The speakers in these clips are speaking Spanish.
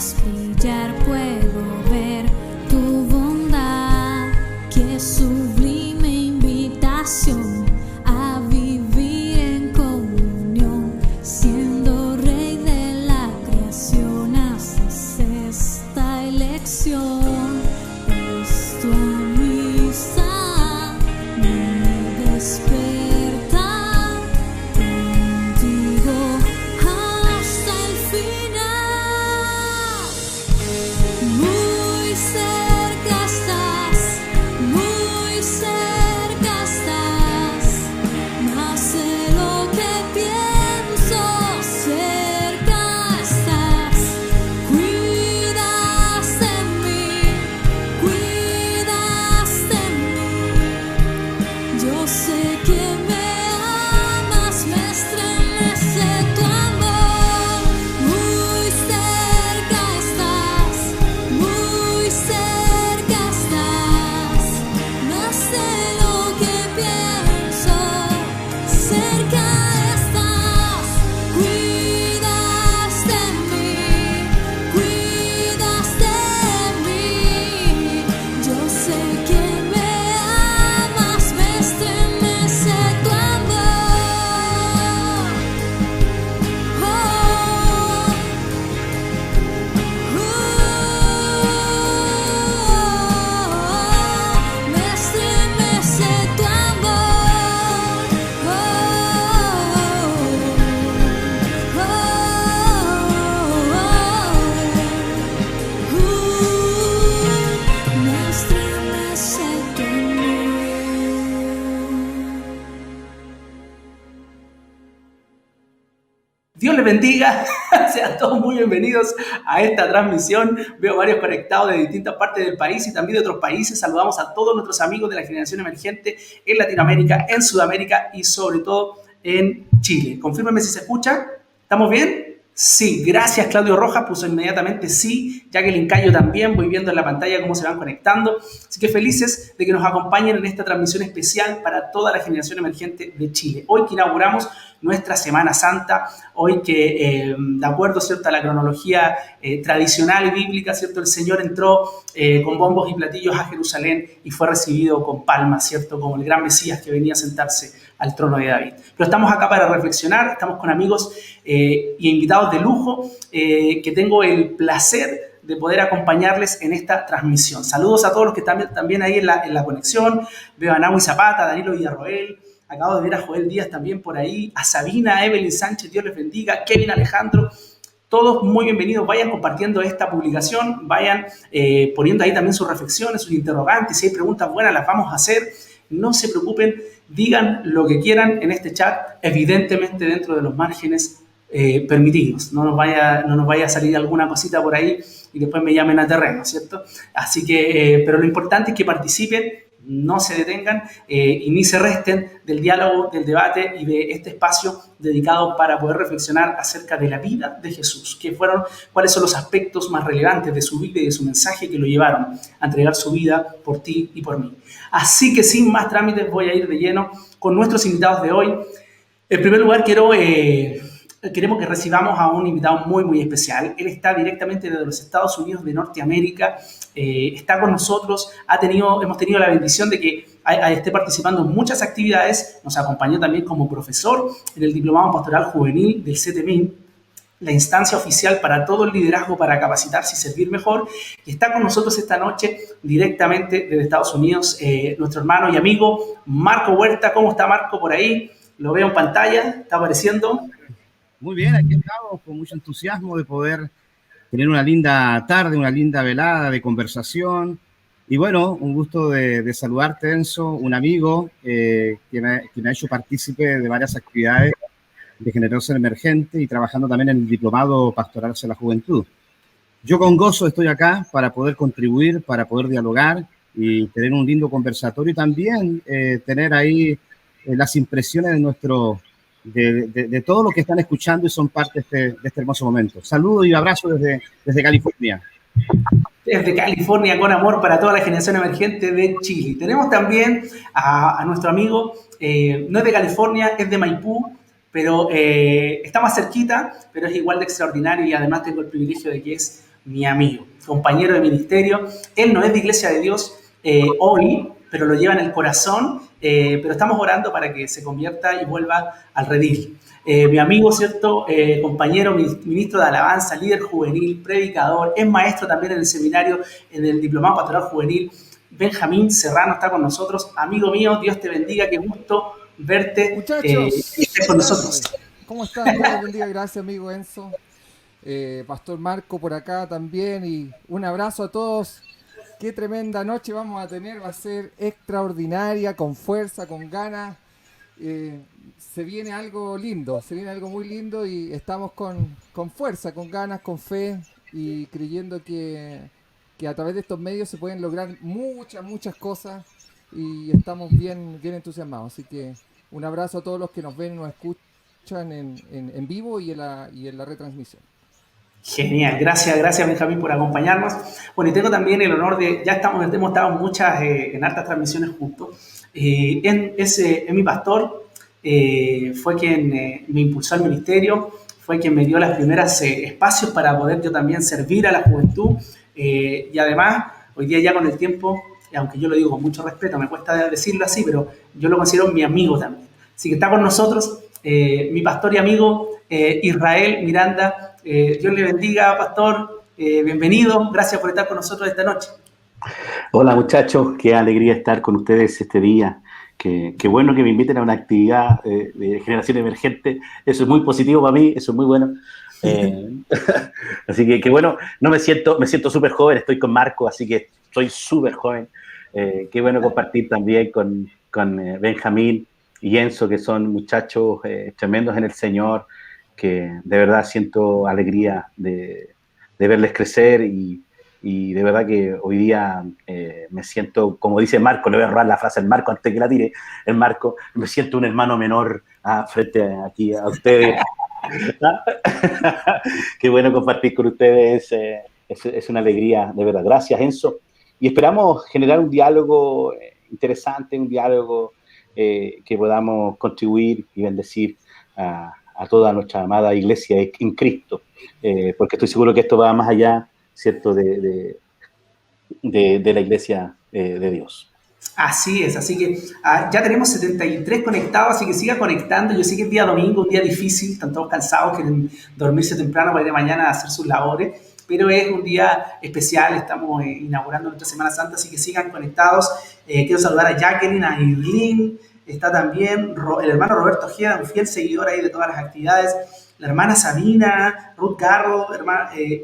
ves brillar, puedo ver tu bondad. Qué sublime invitación a vivir en comunión, siendo Rey de la creación. Haces esta elección, es tu amistad, mi despertar, contigo hasta el final. Muy cerca estás, muy cerca estás, más de lo que pienso. Cerca estás, cuidas de mí, cuidas de mí. Yo sé que me amas, me estremece tu amor. Muy cerca estás, muy cerca estás, más de lo que pienso. Cerca estás, cuidas de mí, cuidas de mí. Yo sé que me amas, me estremece tu amor. Me estremece tu amor. Me estremece tu amor. Dios les bendiga, sean todos muy bienvenidos a esta transmisión. Veo varios conectados de distintas partes del país y también de otros países. Saludamos a todos nuestros amigos de la generación emergente en Latinoamérica, en Sudamérica y sobre todo en Chile. Confírmenme si se escucha. ¿Estamos bien? Sí, gracias. Claudio Rojas puso inmediatamente sí. Jacqueline Cayo también. Voy viendo en la pantalla cómo se van conectando. Así que felices de que nos acompañen en esta transmisión especial para toda la generación emergente de Chile. Hoy que inauguramos nuestra Semana Santa, hoy que de acuerdo, ¿cierto?, a la cronología tradicional y bíblica, ¿cierto?, el Señor entró con bombos y platillos a Jerusalén y fue recibido con palmas, ¿cierto?, como el gran Mesías que venía a sentarse al trono de David. Pero estamos acá para reflexionar, estamos con amigos y invitados de lujo que tengo el placer de poder acompañarles en esta transmisión. Saludos a todos los que están también ahí en la conexión. Veo a Nahui Zapata, a Danilo Villarroel. Acabo de ver a Joel Díaz también por ahí, a Sabina, a Evelyn Sánchez, Dios les bendiga, Kevin Alejandro, todos muy bienvenidos. Vayan compartiendo esta publicación, vayan poniendo ahí también sus reflexiones, sus interrogantes. Si hay preguntas buenas, las vamos a hacer. No se preocupen, digan lo que quieran en este chat, evidentemente dentro de los márgenes permitidos. No nos vaya a salir alguna cosita por ahí y después me llamen a terreno, ¿cierto? Así que, pero lo importante es que participen, no se detengan y ni se resten del diálogo, del debate y de este espacio dedicado para poder reflexionar acerca de la vida de Jesús, cuáles son los aspectos más relevantes de su vida y de su mensaje que lo llevaron a entregar su vida por ti y por mí. Así que sin más trámites voy a ir de lleno con nuestros invitados de hoy. En primer lugar, queremos que recibamos a un invitado muy, muy especial. Él está directamente desde los Estados Unidos de Norteamérica. Está con nosotros. Hemos tenido la bendición de que esté participando en muchas actividades. Nos acompañó también como profesor en el Diplomado Pastoral Juvenil del CETEMIN, la instancia oficial para todo el liderazgo para capacitarse y servir mejor. Y está con nosotros esta noche directamente desde Estados Unidos nuestro hermano y amigo Marco Huerta. ¿Cómo está Marco por ahí? Lo veo en pantalla, está apareciendo. Muy bien, aquí estamos con mucho entusiasmo de poder tener una linda tarde, una linda velada de conversación. Y bueno, un gusto de saludarte, Enzo, un amigo que me ha hecho partícipe de varias actividades de Generación Emergente y trabajando también en el Diplomado Pastoral hacia la Juventud. Yo con gozo estoy acá para poder contribuir, para poder dialogar y tener un lindo conversatorio y también tener ahí las impresiones de todo lo que están escuchando y son parte de este hermoso momento. Saludos y abrazos desde California. Desde California, con amor para toda la generación emergente de Chile. Tenemos también a nuestro amigo, no es de California, es de Maipú, pero está más cerquita, pero es igual de extraordinario y además tengo el privilegio de que es mi amigo, compañero de ministerio. Él no es de Iglesia de Dios hoy, pero lo lleva en el corazón, pero estamos orando para que se convierta y vuelva al redil. Mi amigo, ¿cierto? Compañero, ministro de alabanza, líder juvenil, predicador, es maestro también en el seminario, en el Diplomado Pastoral Juvenil. Benjamín Serrano está con nosotros. Amigo mío, Dios te bendiga, qué gusto verte y estés con nosotros. ¿Cómo están? Dios les bendiga, gracias amigo Enzo. Pastor Marco por acá también, y un abrazo a todos. Qué tremenda noche vamos a tener, va a ser extraordinaria, con fuerza, con ganas. Se viene algo lindo, se viene algo muy lindo, y estamos con fuerza, con ganas, con fe, y creyendo que a través de estos medios se pueden lograr muchas cosas, y estamos bien entusiasmados. Así que un abrazo a todos los que nos ven y nos escuchan en vivo y en la retransmisión. Genial, gracias Benjamín por acompañarnos. Bueno, y tengo también el honor de, hemos estado en hartas transmisiones juntos. Es mi pastor, fue quien me impulsó al ministerio, fue quien me dio los primeros espacios para poder yo también servir a la juventud, y además, hoy día ya con el tiempo, aunque yo lo digo con mucho respeto, me cuesta decirlo así, pero yo lo considero mi amigo también. Así que está con nosotros mi pastor y amigo Israel Miranda. Dios le bendiga, pastor. Bienvenido. Gracias por estar con nosotros esta noche. Hola muchachos, qué alegría estar con ustedes este día. Qué bueno que me inviten a una actividad de generación emergente. Eso es muy positivo para mí, eso es muy bueno. Así que qué bueno. No me siento súper joven, estoy con Marco, así que soy súper joven. Qué bueno compartir también con Benjamín y Enzo, que son muchachos tremendos en el Señor, que de verdad siento alegría de verles crecer, y de verdad que hoy día me siento, como dice Marco, le voy a robar la frase al Marco antes que la tire, el Marco, me siento un hermano menor frente aquí a ustedes. Qué bueno compartir con ustedes, es una alegría, de verdad. Gracias, Enzo. Y esperamos generar un diálogo interesante, un diálogo que podamos contribuir y bendecir a toda nuestra amada iglesia en Cristo, porque estoy seguro que esto va más allá, ¿cierto?, de la iglesia de Dios. Así es, así que ya tenemos 73 conectados, así que siga conectando. Yo sé que es día domingo, un día difícil, están todos cansados, quieren dormirse temprano para ir de mañana a hacer sus labores, pero es un día especial, estamos inaugurando nuestra Semana Santa, así que sigan conectados. Quiero saludar a Jacqueline, a Irlene, está también el hermano Roberto Ojeda, un fiel seguidor ahí de todas las actividades, la hermana Sabina, Ruth Garro,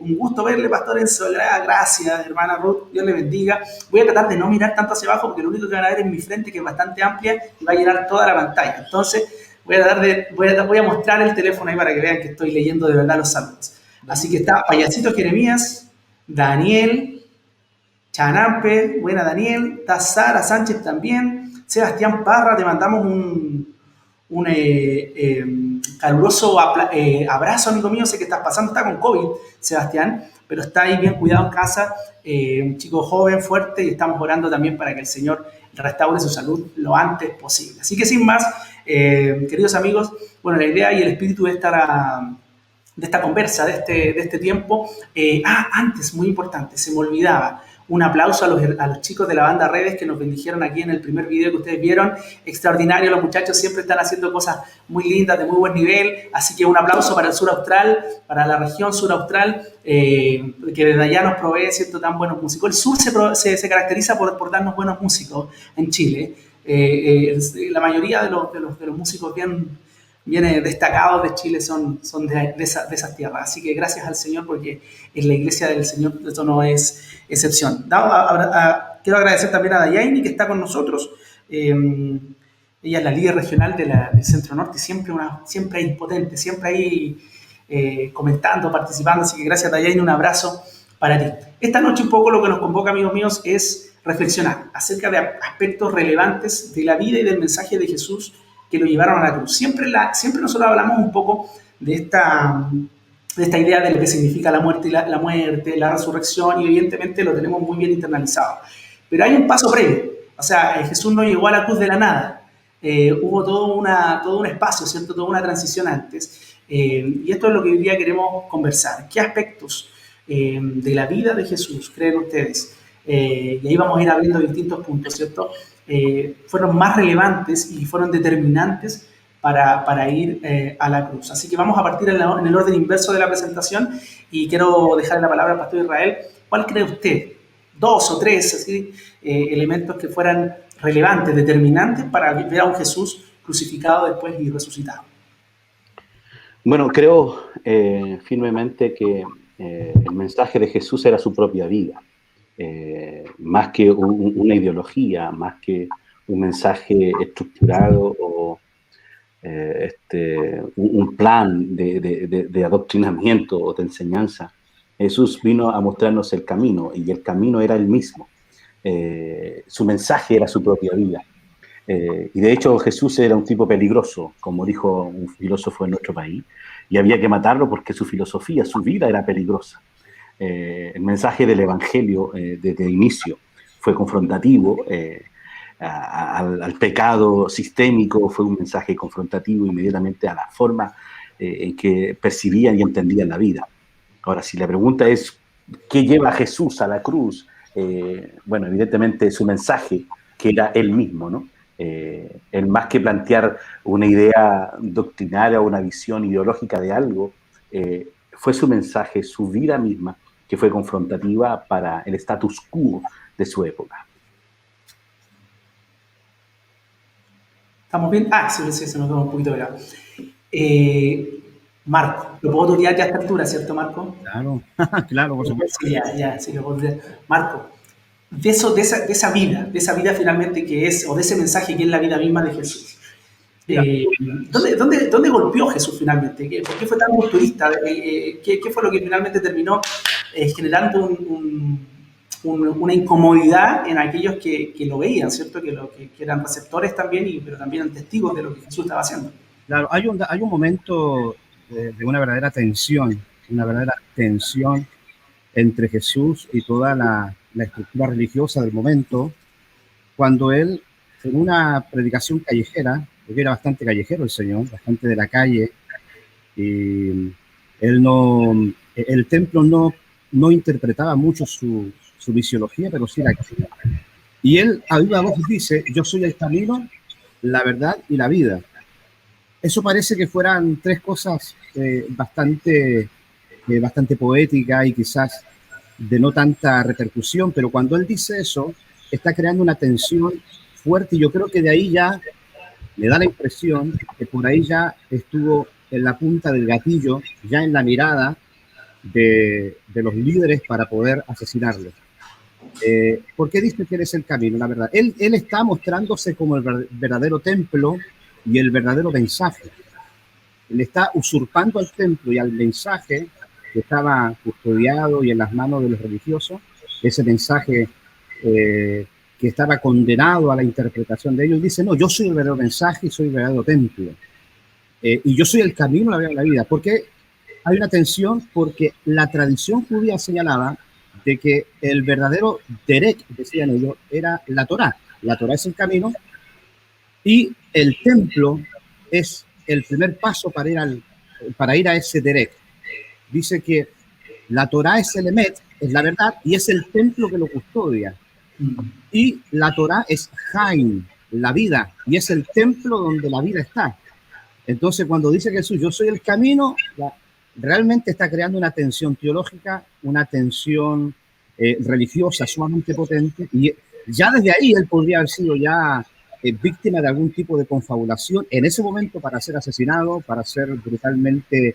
un gusto verle, pastor Enzo, gracias, hermana Ruth, Dios le bendiga. Voy a tratar de no mirar tanto hacia abajo, porque lo único que van a ver es mi frente, que es bastante amplia, y va a llenar toda la pantalla. Entonces, voy a mostrar el teléfono ahí para que vean que estoy leyendo de verdad los saludos. Así que está Payasito Jeremías, Daniel, Chanampe, buena Daniel, está Sara Sánchez también, Sebastián Parra, te mandamos un caluroso abrazo, amigo mío. Sé que estás pasando, está con COVID, Sebastián, pero está ahí bien cuidado en casa, un chico joven, fuerte, y estamos orando también para que el Señor restaure su salud lo antes posible. Así que sin más, queridos amigos, bueno, la idea y el espíritu de esta conversa, de este tiempo, antes, muy importante, se me olvidaba. Un aplauso a los chicos de la banda Redes que nos bendijeron aquí en el primer video que ustedes vieron. Extraordinario, los muchachos siempre están haciendo cosas muy lindas, de muy buen nivel. Así que un aplauso para el sur austral, para la región sur austral, que desde allá nos provee, ¿cierto?, tan buenos músicos. El sur se caracteriza por darnos buenos músicos en Chile. La mayoría de los músicos bien destacados de Chile son de esas tierras. Así que gracias al Señor, porque en la iglesia del Señor esto no es excepción. Quiero agradecer también a Dayaini, que está con nosotros. Ella es la líder regional del Centro Norte, siempre ahí potente, siempre ahí comentando, participando. Así que gracias, Dayaini, un abrazo para ti. Esta noche un poco lo que nos convoca, amigos míos, es reflexionar acerca de aspectos relevantes de la vida y del mensaje de Jesús que lo llevaron a la cruz. Siempre nosotros hablamos un poco de esta idea de lo que significa la muerte, la resurrección, y evidentemente lo tenemos muy bien internalizado. Pero hay un paso previo. O sea, Jesús no llegó a la cruz de la nada. Hubo todo un espacio, ¿cierto? Toda una transición antes. Y esto es lo que hoy día queremos conversar. ¿Qué aspectos de la vida de Jesús, creen ustedes, y ahí vamos a ir abriendo distintos puntos, ¿cierto? Fueron más relevantes y fueron determinantes para ir a la cruz. Así que vamos a partir en el orden inverso de la presentación y quiero dejar la palabra al pastor Israel. ¿Cuál cree usted? Dos o tres así, elementos que fueran relevantes, determinantes para ver a un Jesús crucificado después y resucitado. Bueno, creo firmemente que el mensaje de Jesús era su propia vida, más que una ideología, más que un mensaje estructurado o un plan de adoctrinamiento o de enseñanza. Jesús vino a mostrarnos el camino y el camino era el mismo. Su mensaje era su propia vida. Y de hecho Jesús era un tipo peligroso, como dijo un filósofo en nuestro país, y había que matarlo porque su filosofía, su vida era peligrosa. El mensaje del Evangelio desde inicio fue confrontativo, al pecado sistémico fue un mensaje confrontativo inmediatamente a la forma en que percibían y entendían la vida. Ahora, si la pregunta es ¿qué lleva a Jesús a la cruz? Bueno, evidentemente su mensaje, que era él mismo, ¿no? Él, más que plantear una idea doctrinaria o una visión ideológica de algo, fue su mensaje, su vida misma, que fue confrontativa para el status quo de su época. ¿Estamos bien? Sí, se nos quedó un poquito pegado. Marco, lo puedo tutear ya a esta altura, ¿cierto, Marco? Claro, claro, por supuesto. Sí, sí, lo puedo tutear. Marco, de esa vida finalmente que es, o de ese mensaje que es la vida misma de Jesús. ¿Dónde golpeó Jesús finalmente? ¿Por qué fue tan rupturista? ¿Qué fue lo que finalmente terminó generando una incomodidad en aquellos que lo veían, ¿cierto? Que eran receptores también, pero también eran testigos de lo que Jesús estaba haciendo. Claro, hay un momento de una verdadera tensión entre Jesús y toda la estructura religiosa del momento, cuando él, en una predicación callejera, porque era bastante callejero el Señor, bastante de la calle, y el templo no interpretaba mucho su visiología, pero sí la acción. Y él a viva voz dice: yo soy el camino, la verdad y la vida. Eso parece que fueran tres cosas bastante poéticas y quizás de no tanta repercusión, pero cuando él dice eso, está creando una tensión fuerte, y yo creo que de ahí ya me da la impresión que por ahí ya estuvo en la punta del gatillo, ya en la mirada de los líderes para poder asesinarlo. ¿Por qué dice que él es el camino? La verdad, él está mostrándose como el verdadero templo y el verdadero mensaje. Él está usurpando al templo y al mensaje que estaba custodiado y en las manos de los religiosos, ese mensaje que estaba condenado a la interpretación de ellos. Dice: no, yo soy el verdadero mensaje y soy el verdadero templo. Y yo soy el camino, la verdad y la vida. ¿Por qué hay una tensión? Porque la tradición judía señalaba de que el verdadero derech, decían ellos, era la Torá. La Torá es el camino y el templo es el primer paso para ir a ese derech. Dice que la Torá es el emet, es la verdad, y es el templo que lo custodia. Y la Torá es Haim, la vida, y es el templo donde la vida está. Entonces, cuando dice Jesús, yo soy el camino, realmente está creando una tensión teológica, una tensión religiosa sumamente potente, y ya desde ahí él podría haber sido ya víctima de algún tipo de confabulación en ese momento para ser asesinado, para ser brutalmente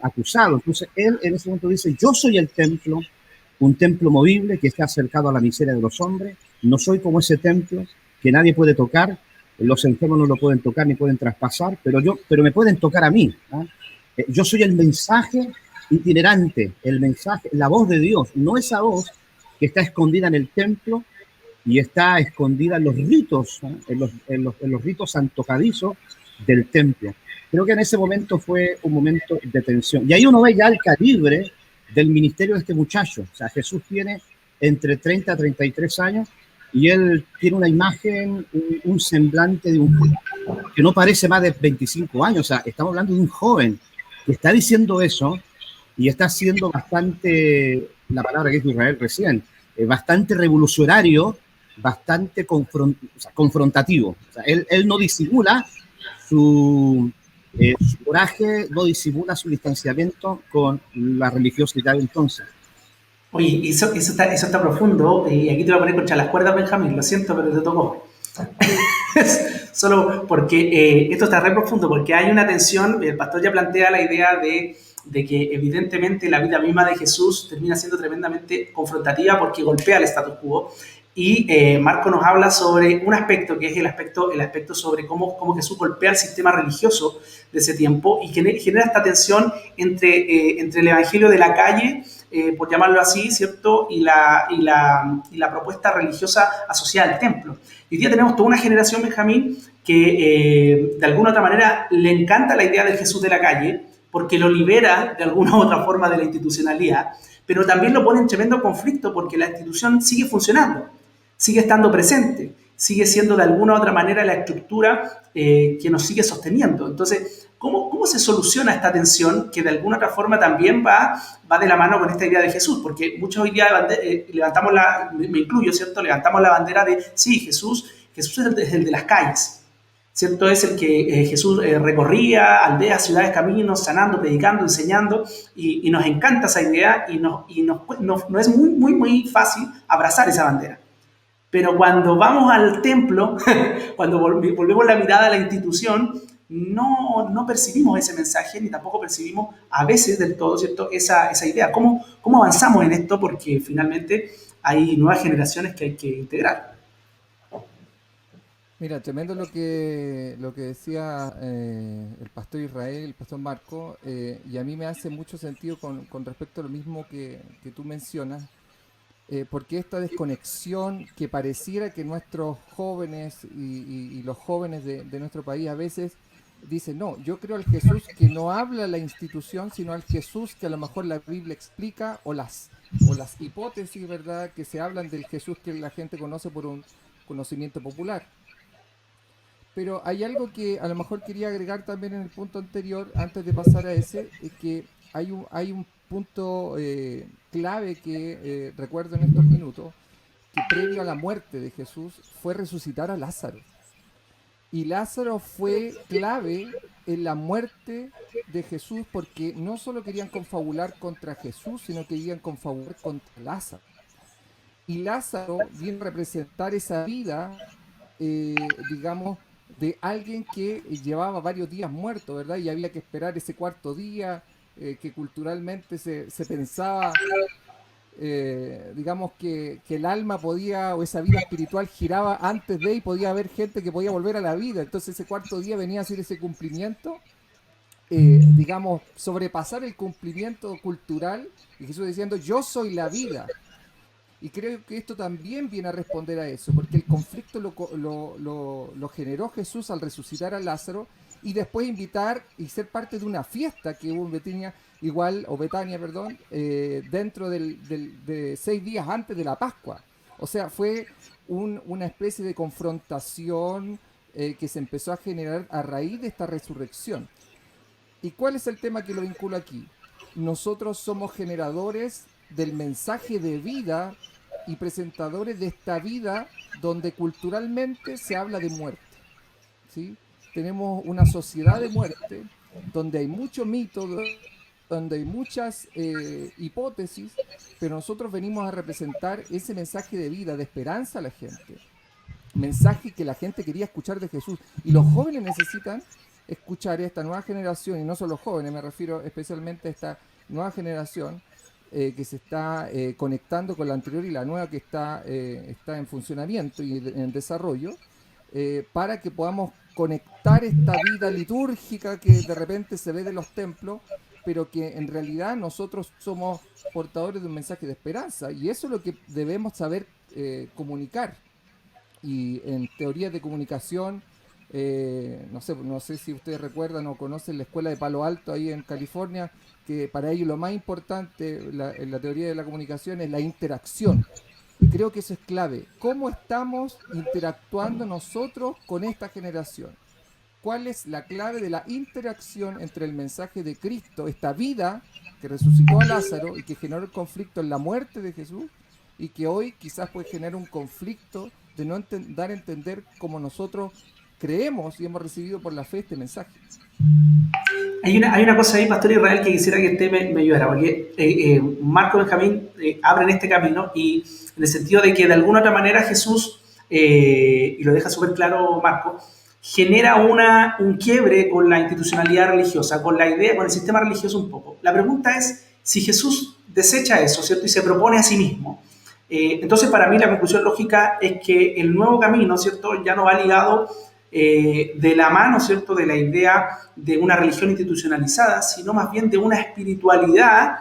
acusado. Entonces, él en ese momento dice: yo soy el templo, un templo movible que está acercado a la miseria de los hombres. No soy como ese templo que nadie puede tocar, los enfermos no lo pueden tocar ni pueden traspasar, pero me pueden tocar a mí, ¿no? Yo soy el mensaje itinerante, el mensaje, la voz de Dios, no esa voz que está escondida en el templo y está escondida en los ritos, ¿no? en los ritos antojadizos del templo. Creo que en ese momento fue un momento de tensión. Y ahí uno ve ya el calibre del ministerio de este muchacho. O sea, Jesús tiene entre 30 a 33 años y él tiene una imagen, un semblante de un joven que no parece más de 25 años. O sea, estamos hablando de un joven que está diciendo eso y está siendo bastante, la palabra que dijo Israel recién, bastante revolucionario, bastante confrontativo. O sea, él no disimula su coraje, no disimula su distanciamiento con la religiosidad de entonces. Oye, eso está profundo, y aquí te voy a poner contra las cuerdas, Benjamín, lo siento, pero te tocó. Solo porque esto está re profundo, porque hay una tensión, el pastor ya plantea la idea de que evidentemente la vida misma de Jesús termina siendo tremendamente confrontativa porque golpea el status quo. Y Marco nos habla sobre un aspecto que es el aspecto sobre cómo Jesús golpea el sistema religioso de ese tiempo y que genera esta tensión entre el evangelio de la calle, por llamarlo así, ¿cierto? Y la propuesta religiosa asociada al templo. Hoy día tenemos toda una generación, Benjamín, que de alguna u otra manera le encanta la idea del Jesús de la calle porque lo libera de alguna u otra forma de la institucionalidad, pero también lo pone en tremendo conflicto porque la institución sigue funcionando, sigue estando presente, sigue siendo de alguna u otra manera la estructura que nos sigue sosteniendo. Entonces, ¿cómo se soluciona esta tensión que de alguna u otra forma también va de la mano con esta idea de Jesús? Porque muchos hoy día levantamos me incluyo, ¿cierto? Levantamos la bandera de, sí, Jesús es el de las calles, ¿cierto? Es el que Jesús recorría aldeas, ciudades, caminos, sanando, predicando, enseñando, y nos encanta esa idea y no es muy fácil abrazar esa bandera. Pero cuando vamos al templo, cuando volvemos la mirada a la institución, no percibimos ese mensaje, ni tampoco percibimos a veces del todo, ¿cierto?, esa idea. ¿Cómo avanzamos en esto? Porque finalmente hay nuevas generaciones que hay que integrar. Mira, tremendo lo que decía el pastor Israel, el pastor Marco, y a mí me hace mucho sentido con respecto a lo mismo que tú mencionas, porque esta desconexión que pareciera que nuestros jóvenes y los jóvenes de nuestro país a veces dicen, no, yo creo al Jesús que no habla la institución, sino al Jesús que a lo mejor la Biblia explica, o las hipótesis, ¿verdad?, que se hablan del Jesús que la gente conoce por un conocimiento popular. Pero hay algo que a lo mejor quería agregar también en el punto anterior, antes de pasar a ese, es que hay un punto clave que recuerdo en estos minutos, que previo a la muerte de Jesús fue resucitar a Lázaro. Y Lázaro fue clave en la muerte de Jesús porque no solo querían confabular contra Jesús, sino que querían confabular contra Lázaro. Y Lázaro viene a representar esa vida, digamos, de alguien que llevaba varios días muerto, ¿verdad? Y había que esperar ese cuarto día, que culturalmente se pensaba, digamos, que el alma podía, o esa vida espiritual giraba antes de, y podía haber gente que podía volver a la vida. Entonces ese cuarto día venía a ser ese cumplimiento, digamos, sobrepasar el cumplimiento cultural, y Jesús diciendo, yo soy la vida. Y creo que esto también viene a responder a eso, porque el conflicto lo generó Jesús al resucitar a Lázaro y después invitar y ser parte de una fiesta que hubo en Betania, perdón, dentro de 6 días antes de la Pascua. O sea, fue una especie de confrontación que se empezó a generar a raíz de esta resurrección. ¿Y cuál es el tema que lo vinculo aquí? Nosotros somos generadores del mensaje de vida y presentadores de esta vida donde culturalmente se habla de muerte, ¿sí? Tenemos una sociedad de muerte donde hay mucho mito, donde hay muchas hipótesis, pero nosotros venimos a representar ese mensaje de vida, de esperanza a la gente, mensaje que la gente quería escuchar de Jesús, y los jóvenes necesitan escuchar esta nueva generación, y no solo los jóvenes, me refiero especialmente a esta nueva generación que se está conectando con la anterior y la nueva que está en funcionamiento y en desarrollo, para que podamos conectar esta vida litúrgica que de repente se ve de los templos, pero que en realidad nosotros somos portadores de un mensaje de esperanza, y eso es lo que debemos saber comunicar. Y en teorías de comunicación, no sé si ustedes recuerdan o conocen la escuela de Palo Alto ahí en California, que para ellos lo más importante en la teoría de la comunicación es la interacción. Y creo que eso es clave. ¿Cómo estamos interactuando nosotros con esta generación? ¿Cuál es la clave de la interacción entre el mensaje de Cristo, esta vida que resucitó a Lázaro y que generó el conflicto en la muerte de Jesús y que hoy quizás puede generar un conflicto de no dar a entender como nosotros creemos y hemos recibido por la fe este mensaje. Hay una cosa ahí, Pastor Israel, que quisiera que usted me ayudara, porque Marco Benjamín abre en este camino y en el sentido de que de alguna otra manera Jesús, y lo deja súper claro Marco, genera un quiebre con la institucionalidad religiosa, con la idea, con el sistema religioso un poco. La pregunta es si Jesús desecha eso, ¿cierto? Y se propone a sí mismo. Entonces, para mí la conclusión lógica es que el nuevo camino, ¿cierto? Ya no va ligado de la mano, ¿cierto?, de la idea de una religión institucionalizada, sino más bien de una espiritualidad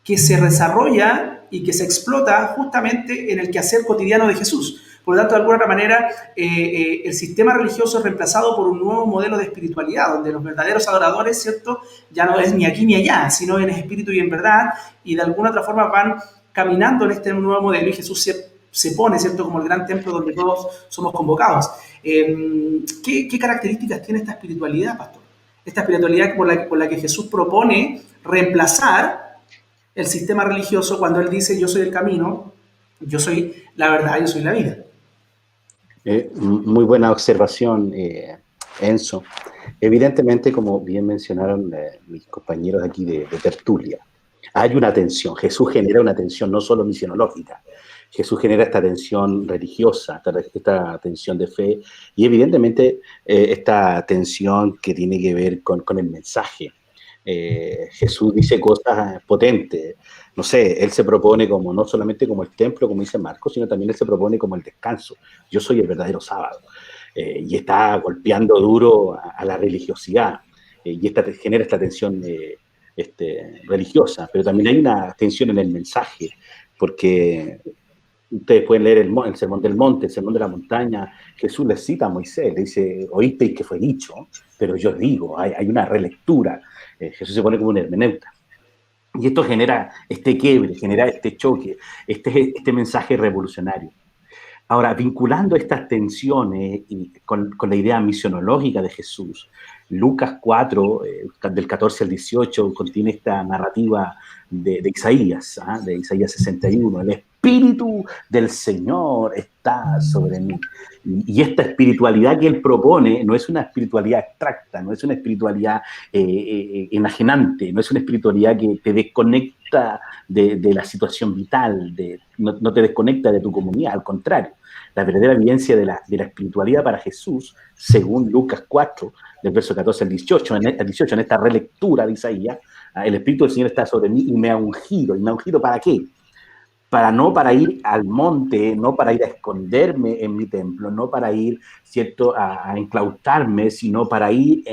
que se desarrolla y que se explota justamente en el quehacer cotidiano de Jesús. Por lo tanto, de alguna otra manera, el sistema religioso es reemplazado por un nuevo modelo de espiritualidad, donde los verdaderos adoradores, ¿cierto?, ya no es ni aquí ni allá, sino en espíritu y en verdad, y de alguna otra forma van caminando en este nuevo modelo, y Jesús se pone, ¿cierto?, como el gran templo donde todos somos convocados. ¿Qué características tiene esta espiritualidad, pastor? Esta espiritualidad por la que Jesús propone reemplazar el sistema religioso cuando Él dice, yo soy el camino, yo soy la verdad, yo soy la vida. Muy buena observación, Enzo. Evidentemente, como bien mencionaron mis compañeros aquí de tertulia, hay una tensión. Jesús genera una tensión no solo misionológica, Jesús genera esta tensión religiosa, esta tensión de fe, y evidentemente esta tensión que tiene que ver con el mensaje. Jesús dice cosas potentes. No sé, Él se propone como no solamente como el templo, como dice Marcos, sino también Él se propone como el descanso. Yo soy el verdadero sábado. Y está golpeando duro a la religiosidad. Y genera esta tensión religiosa. Pero también hay una tensión en el mensaje, porque ustedes pueden leer el Sermón del Monte, el Sermón de la Montaña. Jesús le cita a Moisés, le dice, oísteis que fue dicho, pero yo digo, hay una relectura. Jesús se pone como un hermeneuta. Y esto genera este quiebre, genera este choque, este mensaje revolucionario. Ahora, vinculando estas tensiones con la idea misionológica de Jesús, Lucas 4, del 14 al 18, contiene esta narrativa de Isaías, de Isaías 61. El Espíritu del Señor está sobre mí. Y esta espiritualidad que Él propone no es una espiritualidad abstracta, no es una espiritualidad enajenante, no es una espiritualidad que te desconecta de la situación vital, no te desconecta de tu comunidad, al contrario. La verdadera evidencia de la espiritualidad para Jesús, según Lucas 4, del verso 14 al 18, en esta relectura de Isaías, el Espíritu del Señor está sobre mí y me ha ungido. ¿Y me ha ungido para qué? Para ir al monte, no para ir a esconderme en mi templo, no para ir, ¿cierto?, a enclaustrarme, sino para ir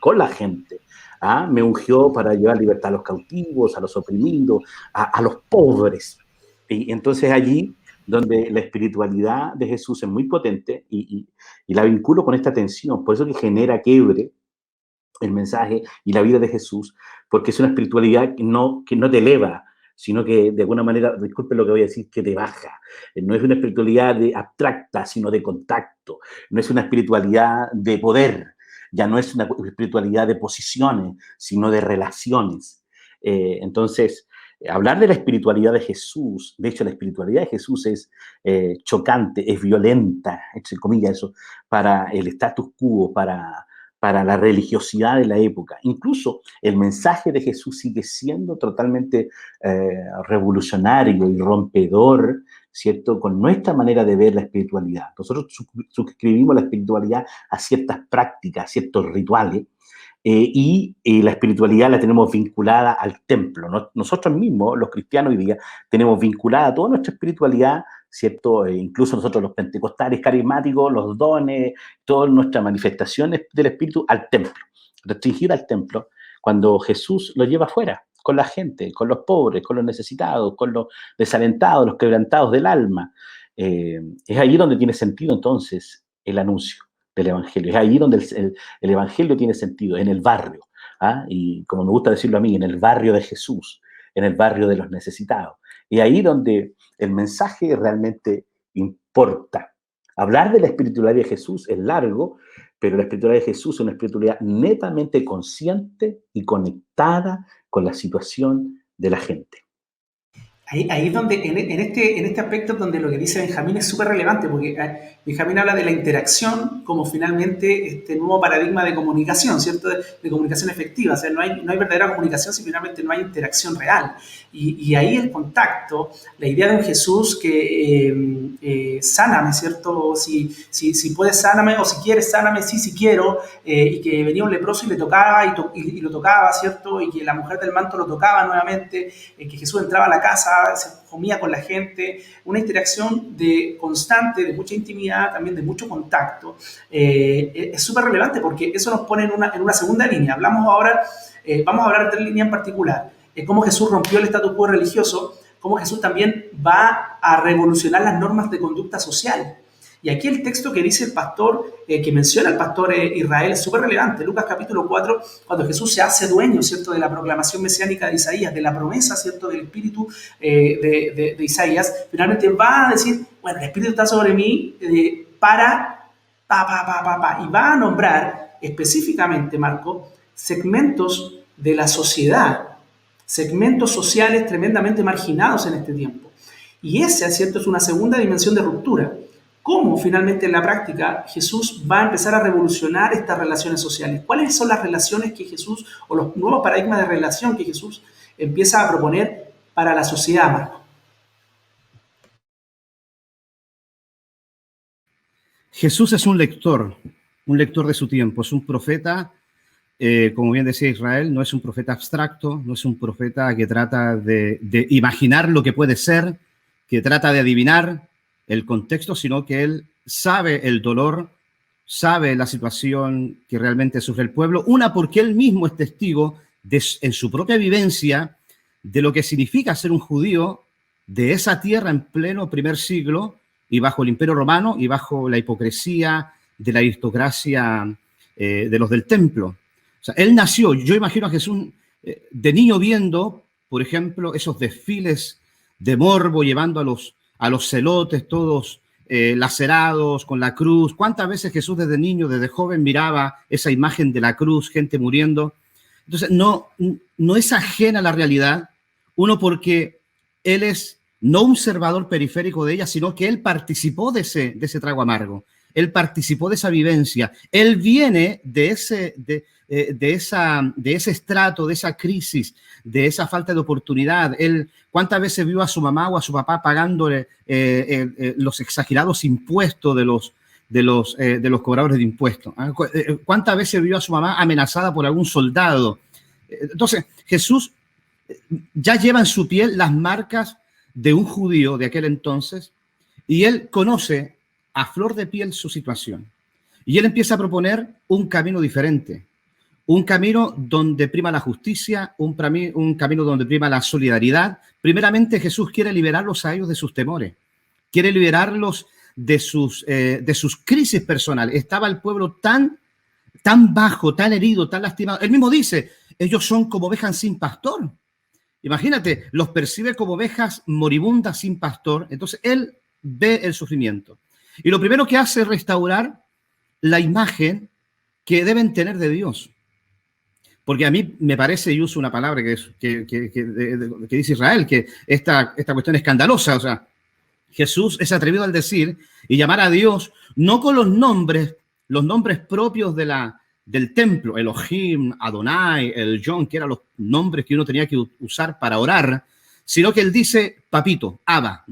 con la gente. Me ungió para llevar libertad a los cautivos, a los oprimidos, a los pobres. Y entonces allí donde la espiritualidad de Jesús es muy potente y la vinculo con esta tensión, por eso que genera quiebre el mensaje y la vida de Jesús, porque es una espiritualidad que no te eleva, sino que de alguna manera, disculpen lo que voy a decir, que te baja. No es una espiritualidad abstracta, sino de contacto. No es una espiritualidad de poder, ya no es una espiritualidad de posiciones, sino de relaciones. Entonces, hablar de la espiritualidad de Jesús, de hecho la espiritualidad de Jesús es chocante, es violenta, entre comillas eso, para el status quo, para la religiosidad de la época. Incluso el mensaje de Jesús sigue siendo totalmente revolucionario y rompedor, ¿cierto?, con nuestra manera de ver la espiritualidad. Nosotros suscribimos la espiritualidad a ciertas prácticas, a ciertos rituales, y la espiritualidad la tenemos vinculada al templo. Nosotros mismos, los cristianos hoy día, tenemos vinculada toda nuestra espiritualidad, ¿cierto? Incluso nosotros los pentecostales carismáticos, los dones, todas nuestras manifestaciones del espíritu al templo, restringida al templo, cuando Jesús lo lleva afuera, con la gente, con los pobres, con los necesitados, con los desalentados, los quebrantados del alma. Es ahí donde tiene sentido entonces el anuncio del Evangelio. Es ahí donde el Evangelio tiene sentido, en el barrio. Y como me gusta decirlo a mí, en el barrio de Jesús, en el barrio de los necesitados. Y ahí donde el mensaje realmente importa. Hablar de la espiritualidad de Jesús es largo, pero la espiritualidad de Jesús es una espiritualidad netamente consciente y conectada con la situación de la gente. Ahí es donde, en este aspecto, donde lo que dice Benjamín es súper relevante, porque Benjamín habla de la interacción como finalmente este nuevo paradigma de comunicación, ¿cierto? De comunicación efectiva. O sea, no hay verdadera comunicación si finalmente no hay interacción real. Y ahí el contacto, la idea de un Jesús que sáname, ¿cierto? Si puedes, sáname, o si quieres, sáname, sí, si quiero, y que venía un leproso y le tocaba, y lo tocaba, ¿cierto? Y que la mujer del manto lo tocaba nuevamente, que Jesús entraba a la casa, se comía con la gente, una interacción constante, de mucha intimidad, también de mucho contacto. Es súper relevante porque eso nos pone en una segunda línea. Vamos a hablar de 3 líneas en particular. Cómo Jesús rompió el status quo religioso, cómo Jesús también va a revolucionar las normas de conducta social. Y aquí el texto que dice el pastor, que menciona el pastor Israel, es súper relevante. Lucas capítulo 4, cuando Jesús se hace dueño, ¿cierto?, de la proclamación mesiánica de Isaías, de la promesa, ¿cierto?, del espíritu de Isaías, finalmente va a decir, bueno, el espíritu está sobre mí para, y va a nombrar específicamente, Marco, segmentos de la sociedad, segmentos sociales tremendamente marginados en este tiempo. Y esa, ¿cierto?, es una segunda dimensión de ruptura. Cómo finalmente en la práctica Jesús va a empezar a revolucionar estas relaciones sociales. ¿Cuáles son las relaciones que Jesús, o los nuevos paradigmas de relación que Jesús empieza a proponer para la sociedad, Marco? Jesús es un lector de su tiempo, es un profeta, como bien decía Israel, no es un profeta abstracto, no es un profeta que trata de imaginar lo que puede ser, que trata de adivinar el contexto, sino que él sabe el dolor, sabe la situación que realmente sufre el pueblo, porque él mismo es testigo en su propia vivencia de lo que significa ser un judío de esa tierra en pleno primer siglo y bajo el Imperio Romano y bajo la hipocresía de la aristocracia de los del templo. O sea, él nació, yo imagino a Jesús de niño viendo, por ejemplo, esos desfiles de morbo llevando a los celotes todos lacerados con la cruz. ¿Cuántas veces Jesús desde niño, desde joven, miraba esa imagen de la cruz, gente muriendo? Entonces, no es ajena a la realidad, porque él es no un observador periférico de ella, sino que él participó de ese trago amargo. Él participó de esa vivencia. Él viene de ese estrato, de esa crisis, de esa falta de oportunidad. Él, ¿cuántas veces vio a su mamá o a su papá pagándole los exagerados impuestos de los cobradores de impuestos? ¿Cuántas veces vio a su mamá amenazada por algún soldado? Entonces, Jesús ya lleva en su piel las marcas de un judío de aquel entonces, y él conoce a flor de piel su situación. Y él empieza a proponer un camino diferente, un camino donde prima la justicia, un camino donde prima la solidaridad. Primeramente, Jesús quiere liberarlos a ellos de sus temores, quiere liberarlos de sus crisis personales. Estaba el pueblo tan bajo, tan herido, tan lastimado. Él mismo dice, ellos son como ovejas sin pastor. Imagínate, los percibe como ovejas moribundas sin pastor. Entonces, él ve el sufrimiento. Y lo primero que hace es restaurar la imagen que deben tener de Dios. Porque a mí me parece, y uso una palabra que dice Israel, que esta cuestión es escandalosa. O sea, Jesús es atrevido al decir y llamar a Dios no con los nombres propios del templo, Elohim, Adonai, el John, que eran los nombres que uno tenía que usar para orar, sino que él dice, papito, Abba.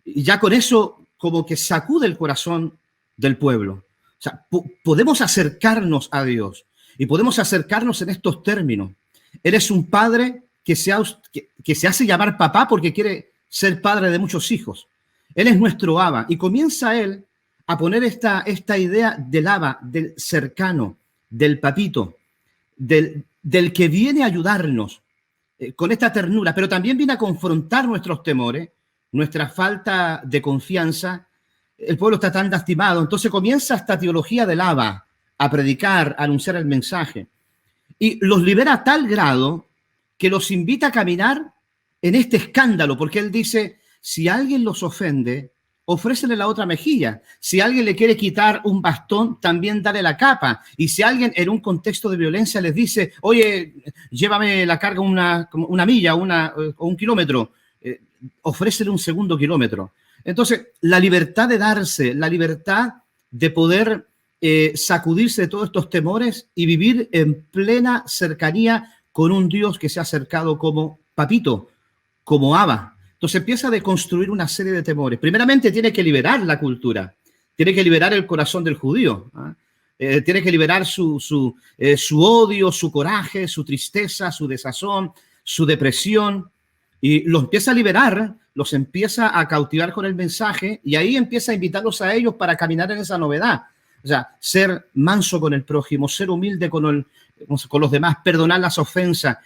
Y ya con eso como que sacude el corazón del pueblo. O sea, podemos acercarnos a Dios y podemos acercarnos en estos términos. Él es un padre que se hace llamar papá porque quiere ser padre de muchos hijos. Él es nuestro Abba y comienza él a poner esta idea del Abba, del cercano, del papito, del que viene a ayudarnos con esta ternura, pero también viene a confrontar nuestros temores, nuestra falta de confianza. El pueblo está tan lastimado. Entonces comienza esta teología del Abba a predicar, a anunciar el mensaje. Y los libera a tal grado que los invita a caminar en este escándalo, porque él dice, si alguien los ofende, ofrécele la otra mejilla. Si alguien le quiere quitar un bastón, también dale la capa. Y si alguien en un contexto de violencia les dice, oye, llévame la carga una milla o un kilómetro, ofrécele un segundo kilómetro. Entonces, la libertad de darse, la libertad de poder sacudirse de todos estos temores y vivir en plena cercanía con un Dios que se ha acercado como papito, como Abba. Entonces empieza a deconstruir una serie de temores. Primeramente tiene que liberar la cultura, tiene que liberar el corazón del judío, tiene que liberar su odio, su coraje, su tristeza, su desazón, su depresión, y los empieza a liberar, los empieza a cautivar con el mensaje, y ahí empieza a invitarlos a ellos para caminar en esa novedad. O sea, ser manso con el prójimo, ser humilde con los demás, perdonar las ofensas,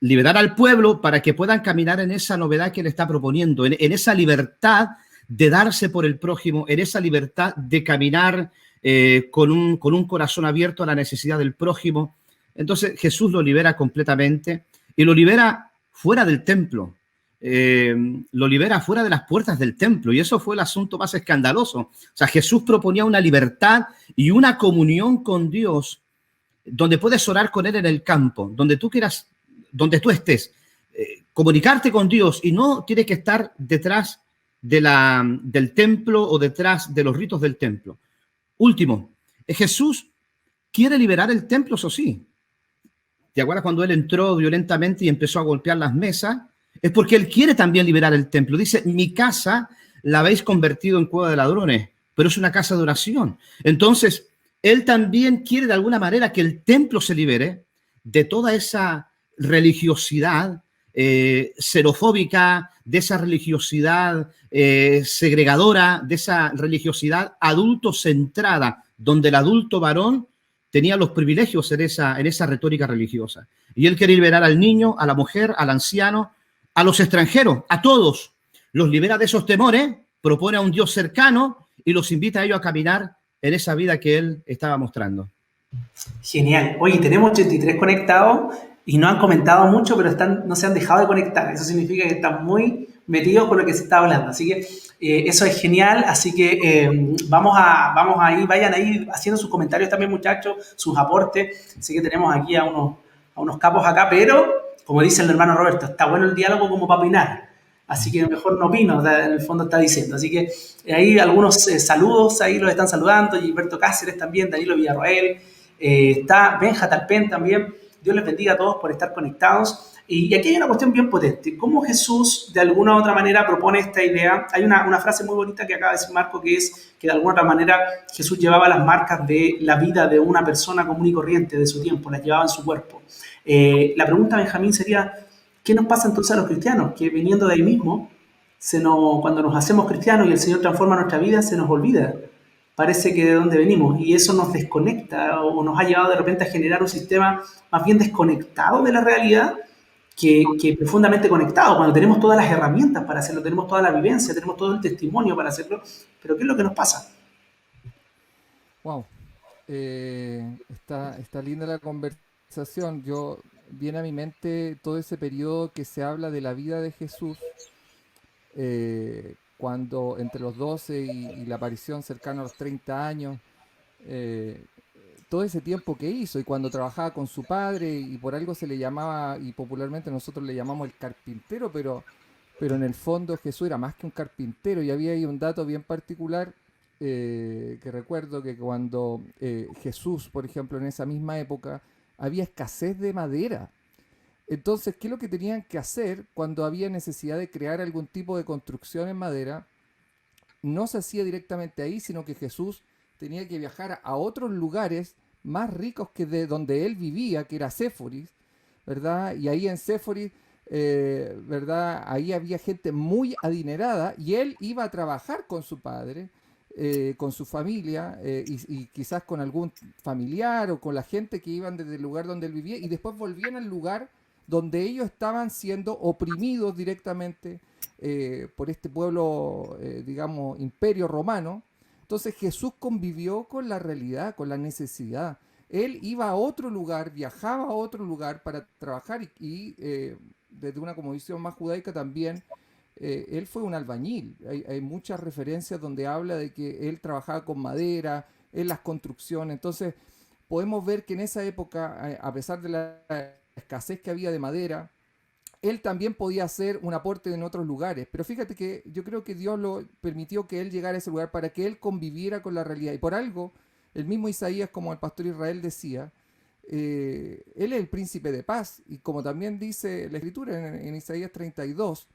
liberar al pueblo para que puedan caminar en esa novedad que él está proponiendo, en esa libertad de darse por el prójimo, en esa libertad de caminar con un corazón abierto a la necesidad del prójimo. Entonces Jesús lo libera completamente y lo libera fuera del templo, lo libera fuera de las puertas del templo, y eso fue el asunto más escandaloso. O sea, Jesús proponía una libertad y una comunión con Dios donde puedes orar con Él en el campo, donde tú quieras, donde tú estés, comunicarte con Dios, y no tienes que estar detrás del templo o detrás de los ritos del templo. Último, Jesús quiere liberar el templo, eso sí. ¿Te acuerdas cuando Él entró violentamente y empezó a golpear las mesas? Es porque Él quiere también liberar el templo. Dice, mi casa la habéis convertido en cueva de ladrones, pero es una casa de oración. Entonces, Él también quiere de alguna manera que el templo se libere de toda esa religiosidad xenofóbica, de esa religiosidad segregadora, de esa religiosidad adulto-centrada, donde el adulto varón tenía los privilegios en esa retórica religiosa. Y Él quiere liberar al niño, a la mujer, al anciano, a los extranjeros, a todos. Los libera de esos temores, propone a un Dios cercano y los invita a ellos a caminar en esa vida que Él estaba mostrando. Genial. Oye, tenemos 83 conectados y no han comentado mucho, pero no se han dejado de conectar. Eso significa que están muy metidos con lo que se está hablando. Así que eso es genial. Así que vamos a ir, vayan ahí haciendo sus comentarios también, muchachos, sus aportes. Así que tenemos aquí a unos capos acá, pero como dice el hermano Roberto, está bueno el diálogo como para opinar. Así que mejor no opino, en el fondo está diciendo. Así que ahí algunos saludos, ahí los están saludando. Gilberto Cáceres también, Danilo Villarroel. Está Benja Talpen también. Dios les bendiga a todos por estar conectados. Y aquí hay una cuestión bien potente. ¿Cómo Jesús de alguna u otra manera propone esta idea? Hay una frase muy bonita que acaba de decir Marco, que es que de alguna u otra manera Jesús llevaba las marcas de la vida de una persona común y corriente de su tiempo, las llevaba en su cuerpo. La pregunta, Benjamín, sería, ¿qué nos pasa entonces a los cristianos? Que viniendo de ahí mismo, cuando nos hacemos cristianos y el Señor transforma nuestra vida, se nos olvida. Parece que de dónde venimos, y eso nos desconecta o nos ha llevado de repente a generar un sistema más bien desconectado de la realidad que profundamente conectado, cuando tenemos todas las herramientas para hacerlo, tenemos toda la vivencia, tenemos todo el testimonio para hacerlo, pero ¿qué es lo que nos pasa? Wow. Está linda la conversación. Viene a mi mente todo ese periodo que se habla de la vida de Jesús, cuando entre los 12 y la aparición cercana a los 30 años, todo ese tiempo que hizo, y cuando trabajaba con su padre, y por algo se le llamaba, y popularmente nosotros le llamamos el carpintero, pero en el fondo Jesús era más que un carpintero. Y había ahí un dato bien particular, que recuerdo que cuando Jesús, por ejemplo, en esa misma época, había escasez de madera. Entonces, ¿qué es lo que tenían que hacer cuando había necesidad de crear algún tipo de construcción en madera? No se hacía directamente ahí, sino que Jesús tenía que viajar a otros lugares más ricos que de donde él vivía, que era Séforis, ¿verdad? Y ahí en Séforis, ¿verdad? Ahí había gente muy adinerada, y él iba a trabajar con su padre, con su familia, y quizás con algún familiar o con la gente que iban desde el lugar donde él vivía, y después volvían al lugar donde ellos estaban siendo oprimidos directamente por este pueblo, digamos, imperio romano. Entonces Jesús convivió con la realidad, con la necesidad. Él iba a otro lugar, viajaba a otro lugar para trabajar, y desde una cosmovisión más judaica también, él fue un albañil. Hay muchas referencias donde habla de que él trabajaba con madera, en las construcciones. Entonces, podemos ver que en esa época, a pesar de la escasez que había de madera, él también podía hacer un aporte en otros lugares. Pero fíjate que yo creo que Dios lo permitió que él llegara a ese lugar para que él conviviera con la realidad. Y por algo, el mismo Isaías, como el pastor Israel decía, él es el príncipe de paz. Y como también dice la escritura en Isaías 32,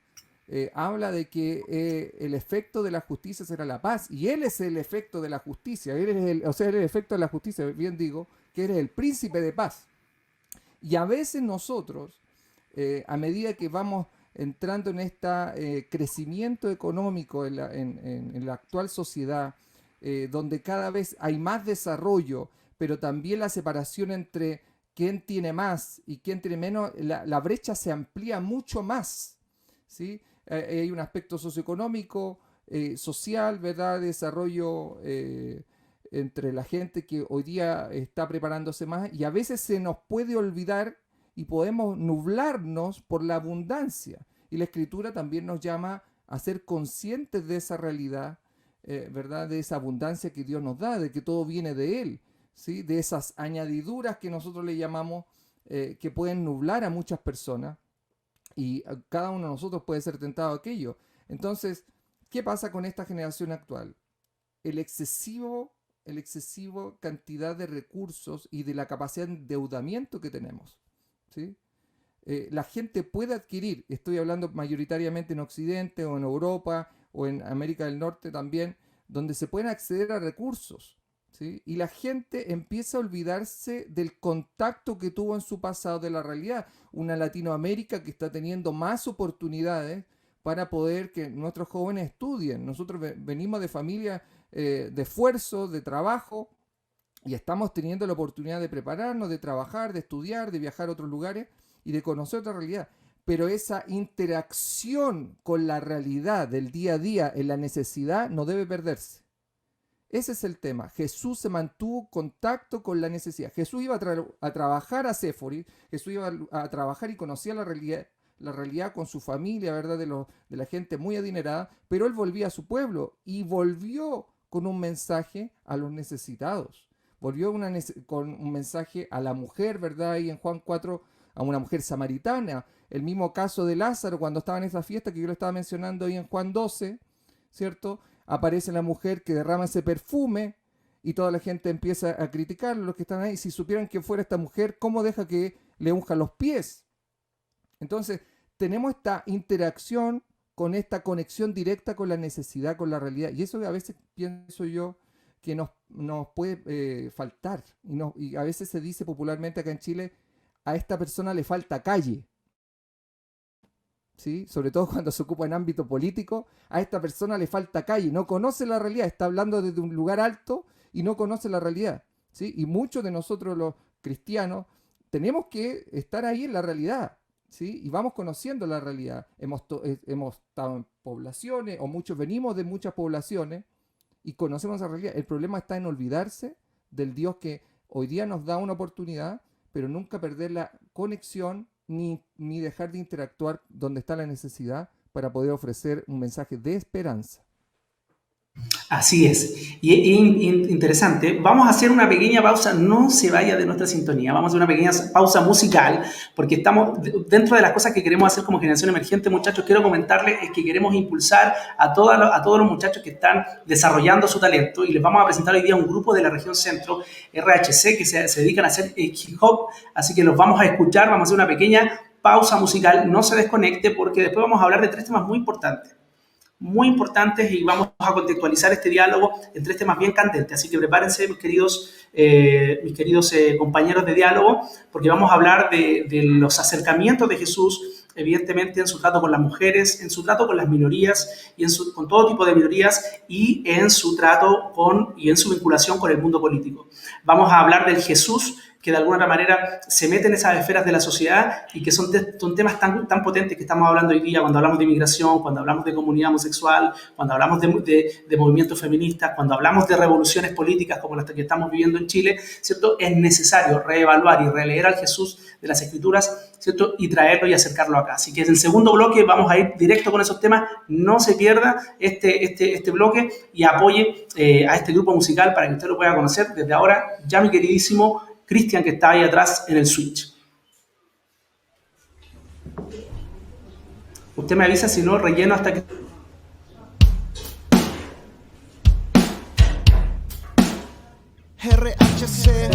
habla de que el efecto de la justicia será la paz. Y él es el efecto de la justicia. Él es él es el efecto de la justicia, bien digo, que eres el príncipe de paz. Y a veces nosotros, a medida que vamos entrando en este crecimiento económico en la actual sociedad, donde cada vez hay más desarrollo, pero también la separación entre quién tiene más y quién tiene menos, la brecha se amplía mucho más, ¿sí? Hay un aspecto socioeconómico, social, ¿verdad? Desarrollo entre la gente que hoy día está preparándose más, y a veces se nos puede olvidar y podemos nublarnos por la abundancia. Y la Escritura también nos llama a ser conscientes de esa realidad, ¿verdad? De esa abundancia que Dios nos da, de que todo viene de Él, ¿sí? De esas añadiduras que nosotros le llamamos, que pueden nublar a muchas personas, y cada uno de nosotros puede ser tentado a aquello. Entonces, ¿qué pasa con esta generación actual? El excesivo cantidad de recursos y de la capacidad de endeudamiento que tenemos, ¿sí? La gente puede adquirir, estoy hablando mayoritariamente en Occidente o en Europa o en América del Norte también, donde se pueden acceder a recursos, ¿sí? Y la gente empieza a olvidarse del contacto que tuvo en su pasado de la realidad. Una Latinoamérica que está teniendo más oportunidades para poder que nuestros jóvenes estudien. Nosotros venimos de familias de esfuerzo, de trabajo, y estamos teniendo la oportunidad de prepararnos, de trabajar, de estudiar, de viajar a otros lugares y de conocer otra realidad. Pero esa interacción con la realidad del día a día en la necesidad no debe perderse. Ese es el tema. Jesús se mantuvo en contacto con la necesidad. Jesús iba a trabajar a Séforis, Jesús iba a trabajar y conocía la realidad con su familia, ¿verdad? De la gente muy adinerada, pero él volvía a su pueblo y volvió con un mensaje a los necesitados. Volvió con un mensaje a la mujer, ¿verdad? Y en Juan 4, a una mujer samaritana. El mismo caso de Lázaro, cuando estaba en esa fiesta que yo le estaba mencionando ahí en Juan 12, ¿cierto? Aparece la mujer que derrama ese perfume y toda la gente empieza a criticarlo, los que están ahí. Si supieran que fuera esta mujer, ¿cómo deja que le unja los pies? Entonces, tenemos esta interacción con esta conexión directa con la necesidad, con la realidad. Y eso a veces pienso yo que nos puede faltar. Y a veces se dice popularmente acá en Chile, a esta persona le falta calle. ¿Sí? Sobre todo cuando se ocupa en ámbito político, a esta persona le falta calle, no conoce la realidad, está hablando desde un lugar alto y no conoce la realidad, ¿sí? Y muchos de nosotros los cristianos tenemos que estar ahí en la realidad, ¿sí? Y vamos conociendo la realidad. Hemos estado en poblaciones, o muchos venimos de muchas poblaciones y conocemos la realidad. El problema está en olvidarse del Dios que hoy día nos da una oportunidad, pero nunca perder la conexión ni dejar de interactuar donde está la necesidad para poder ofrecer un mensaje de esperanza. Así es. Y interesante. Vamos a hacer una pequeña pausa. No se vaya de nuestra sintonía. Vamos a hacer una pequeña pausa musical porque estamos dentro de las cosas que queremos hacer como Generación Emergente, muchachos. Quiero comentarles es que queremos impulsar a todos los muchachos que están desarrollando su talento, y les vamos a presentar hoy día un grupo de la región centro, RHC, que se dedican a hacer hip hop. Así que los vamos a escuchar. Vamos a hacer una pequeña pausa musical. No se desconecte porque después vamos a hablar de 3 temas muy importantes, y vamos a contextualizar este diálogo en 3 temas bien candentes. Así que prepárense, mis queridos compañeros de diálogo, porque vamos a hablar de los acercamientos de Jesús, evidentemente en su trato con las mujeres, en su trato con las minorías y con todo tipo de minorías, y en su trato y en su vinculación con el mundo político. Vamos a hablar del Jesús que de alguna manera se meten en esas esferas de la sociedad y que son temas tan potentes que estamos hablando hoy día cuando hablamos de inmigración, cuando hablamos de comunidad homosexual, cuando hablamos de movimientos feministas, cuando hablamos de revoluciones políticas como las que estamos viviendo en Chile, ¿cierto? Es necesario reevaluar y releer al Jesús de las Escrituras, ¿cierto? Y traerlo y acercarlo acá. Así que en el segundo bloque vamos a ir directo con esos temas. No se pierda este bloque y apoye a este grupo musical para que usted lo pueda conocer desde ahora. Ya mi queridísimo Cristian, que está ahí atrás en el switch. Usted me avisa si no relleno hasta que... RHC.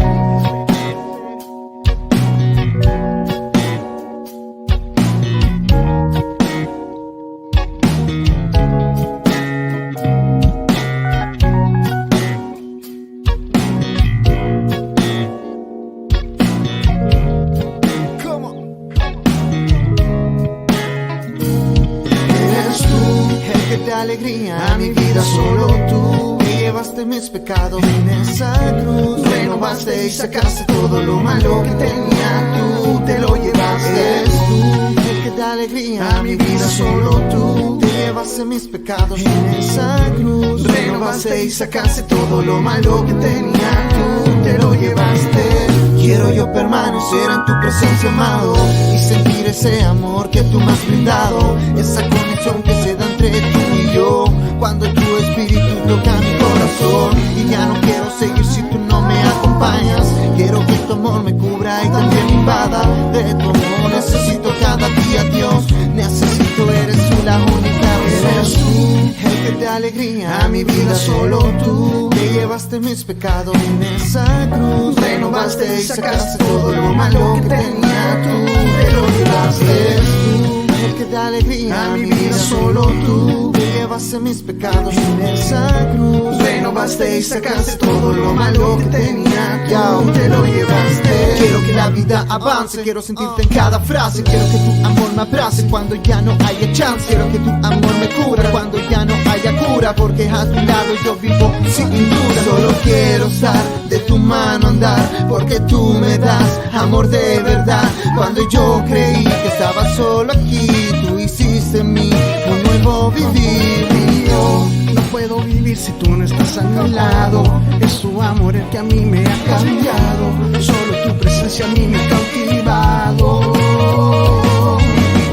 Alegría a mi vida, solo tú llevaste mis pecados en esa cruz, renovaste y sacaste todo lo malo que tenía, tú te lo llevaste. Es tú el que da alegría a mi vida, solo tú llevaste mis pecados en esa cruz, renovaste y sacaste todo lo malo que tenía, tú te lo llevaste. Quiero yo permanecer en tu presencia, amado, y sentir ese amor que tú me has brindado, esa conexión que se da entre tú y yo, cuando tu espíritu toca mi corazón. Y ya no quiero seguir si tú no me acompañas, quiero que tu amor me cubra y también me invada. De tu amor necesito cada día, Dios, necesito, eres tú la única razón. Eres tú el que da alegría a mi vida, solo tú te llevaste mis pecados en esa cruz, renovaste y sacaste todo lo malo que tenía, tú te lo llevaste. Eres tú el que da alegría a mi vida, solo tú te llevaste mis pecados en esa cruz, renovaste y sacaste todo lo malo que tenía, tú te lo llevaste. Quiero que la vida avance, quiero sentirte en cada frase, quiero que tu amor me abrace cuando ya no haya chance, quiero que tu amor me cubra cuando ya no haya cura, porque a tu lado yo vivo sin duda. Solo quiero estar de tu mano andar, porque tú me das amor de verdad. Cuando yo creí que estaba solo aquí, tú hiciste en mí un nuevo vivir. Y yo no puedo vivir si tú no estás a mi lado, es tu amor el que a mí me ha cambiado, solo tu presencia a mí me ha cautivado.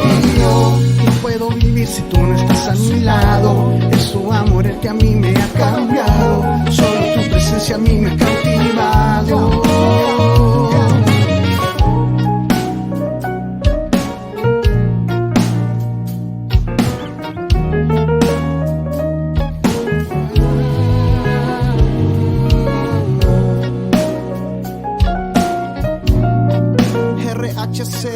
Y yo no puedo vivir si tú no estás a mi lado, es tu amor el que a mí me ha cambiado, solo tu presencia a mí me ha cautivado. RHC.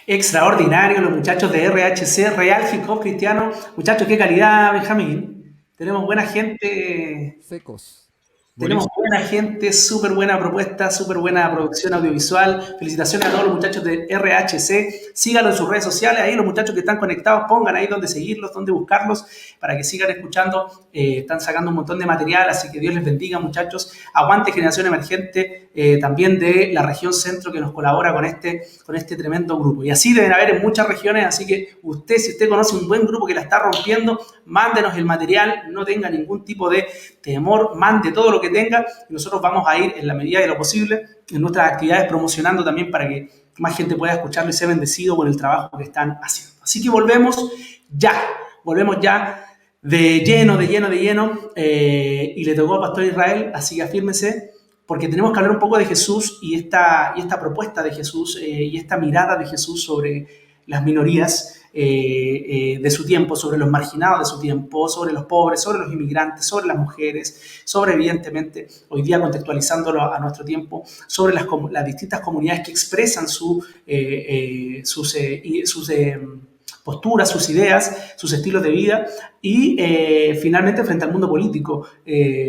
Extraordinario los muchachos de RHC, Real Hip Hop Cristiano. Muchachos, qué calidad, Benjamín. Tenemos buena gente. Secos. Tenemos buena gente, súper buena propuesta, súper buena producción audiovisual. Felicitaciones a todos los muchachos de RHC. Síganlo en sus redes sociales. Ahí los muchachos que están conectados, pongan ahí donde seguirlos, donde buscarlos, para que sigan escuchando. Están sacando un montón de material, así que Dios les bendiga, muchachos. Aguante Generación Emergente, también de la región centro, que nos colabora con este tremendo grupo. Y así deben haber en muchas regiones, así que usted, si usted conoce un buen grupo que la está rompiendo, mándenos el material, no tenga ningún tipo de temor, mande todo lo que tenga y nosotros vamos a ir en la medida de lo posible en nuestras actividades promocionando también para que más gente pueda escucharlo y sea bendecido con el trabajo que están haciendo. Así que volvemos ya de lleno y le tocó a Pastor Israel, así que afírmese porque tenemos que hablar un poco de Jesús y esta propuesta de Jesús y esta mirada de Jesús sobre las minorías. de su tiempo, sobre los marginados de su tiempo, sobre los pobres, sobre los inmigrantes, sobre las mujeres, sobre evidentemente, hoy día contextualizándolo a nuestro tiempo, sobre las distintas comunidades que expresan sus posturas, sus ideas, sus estilos de vida y finalmente frente al mundo político,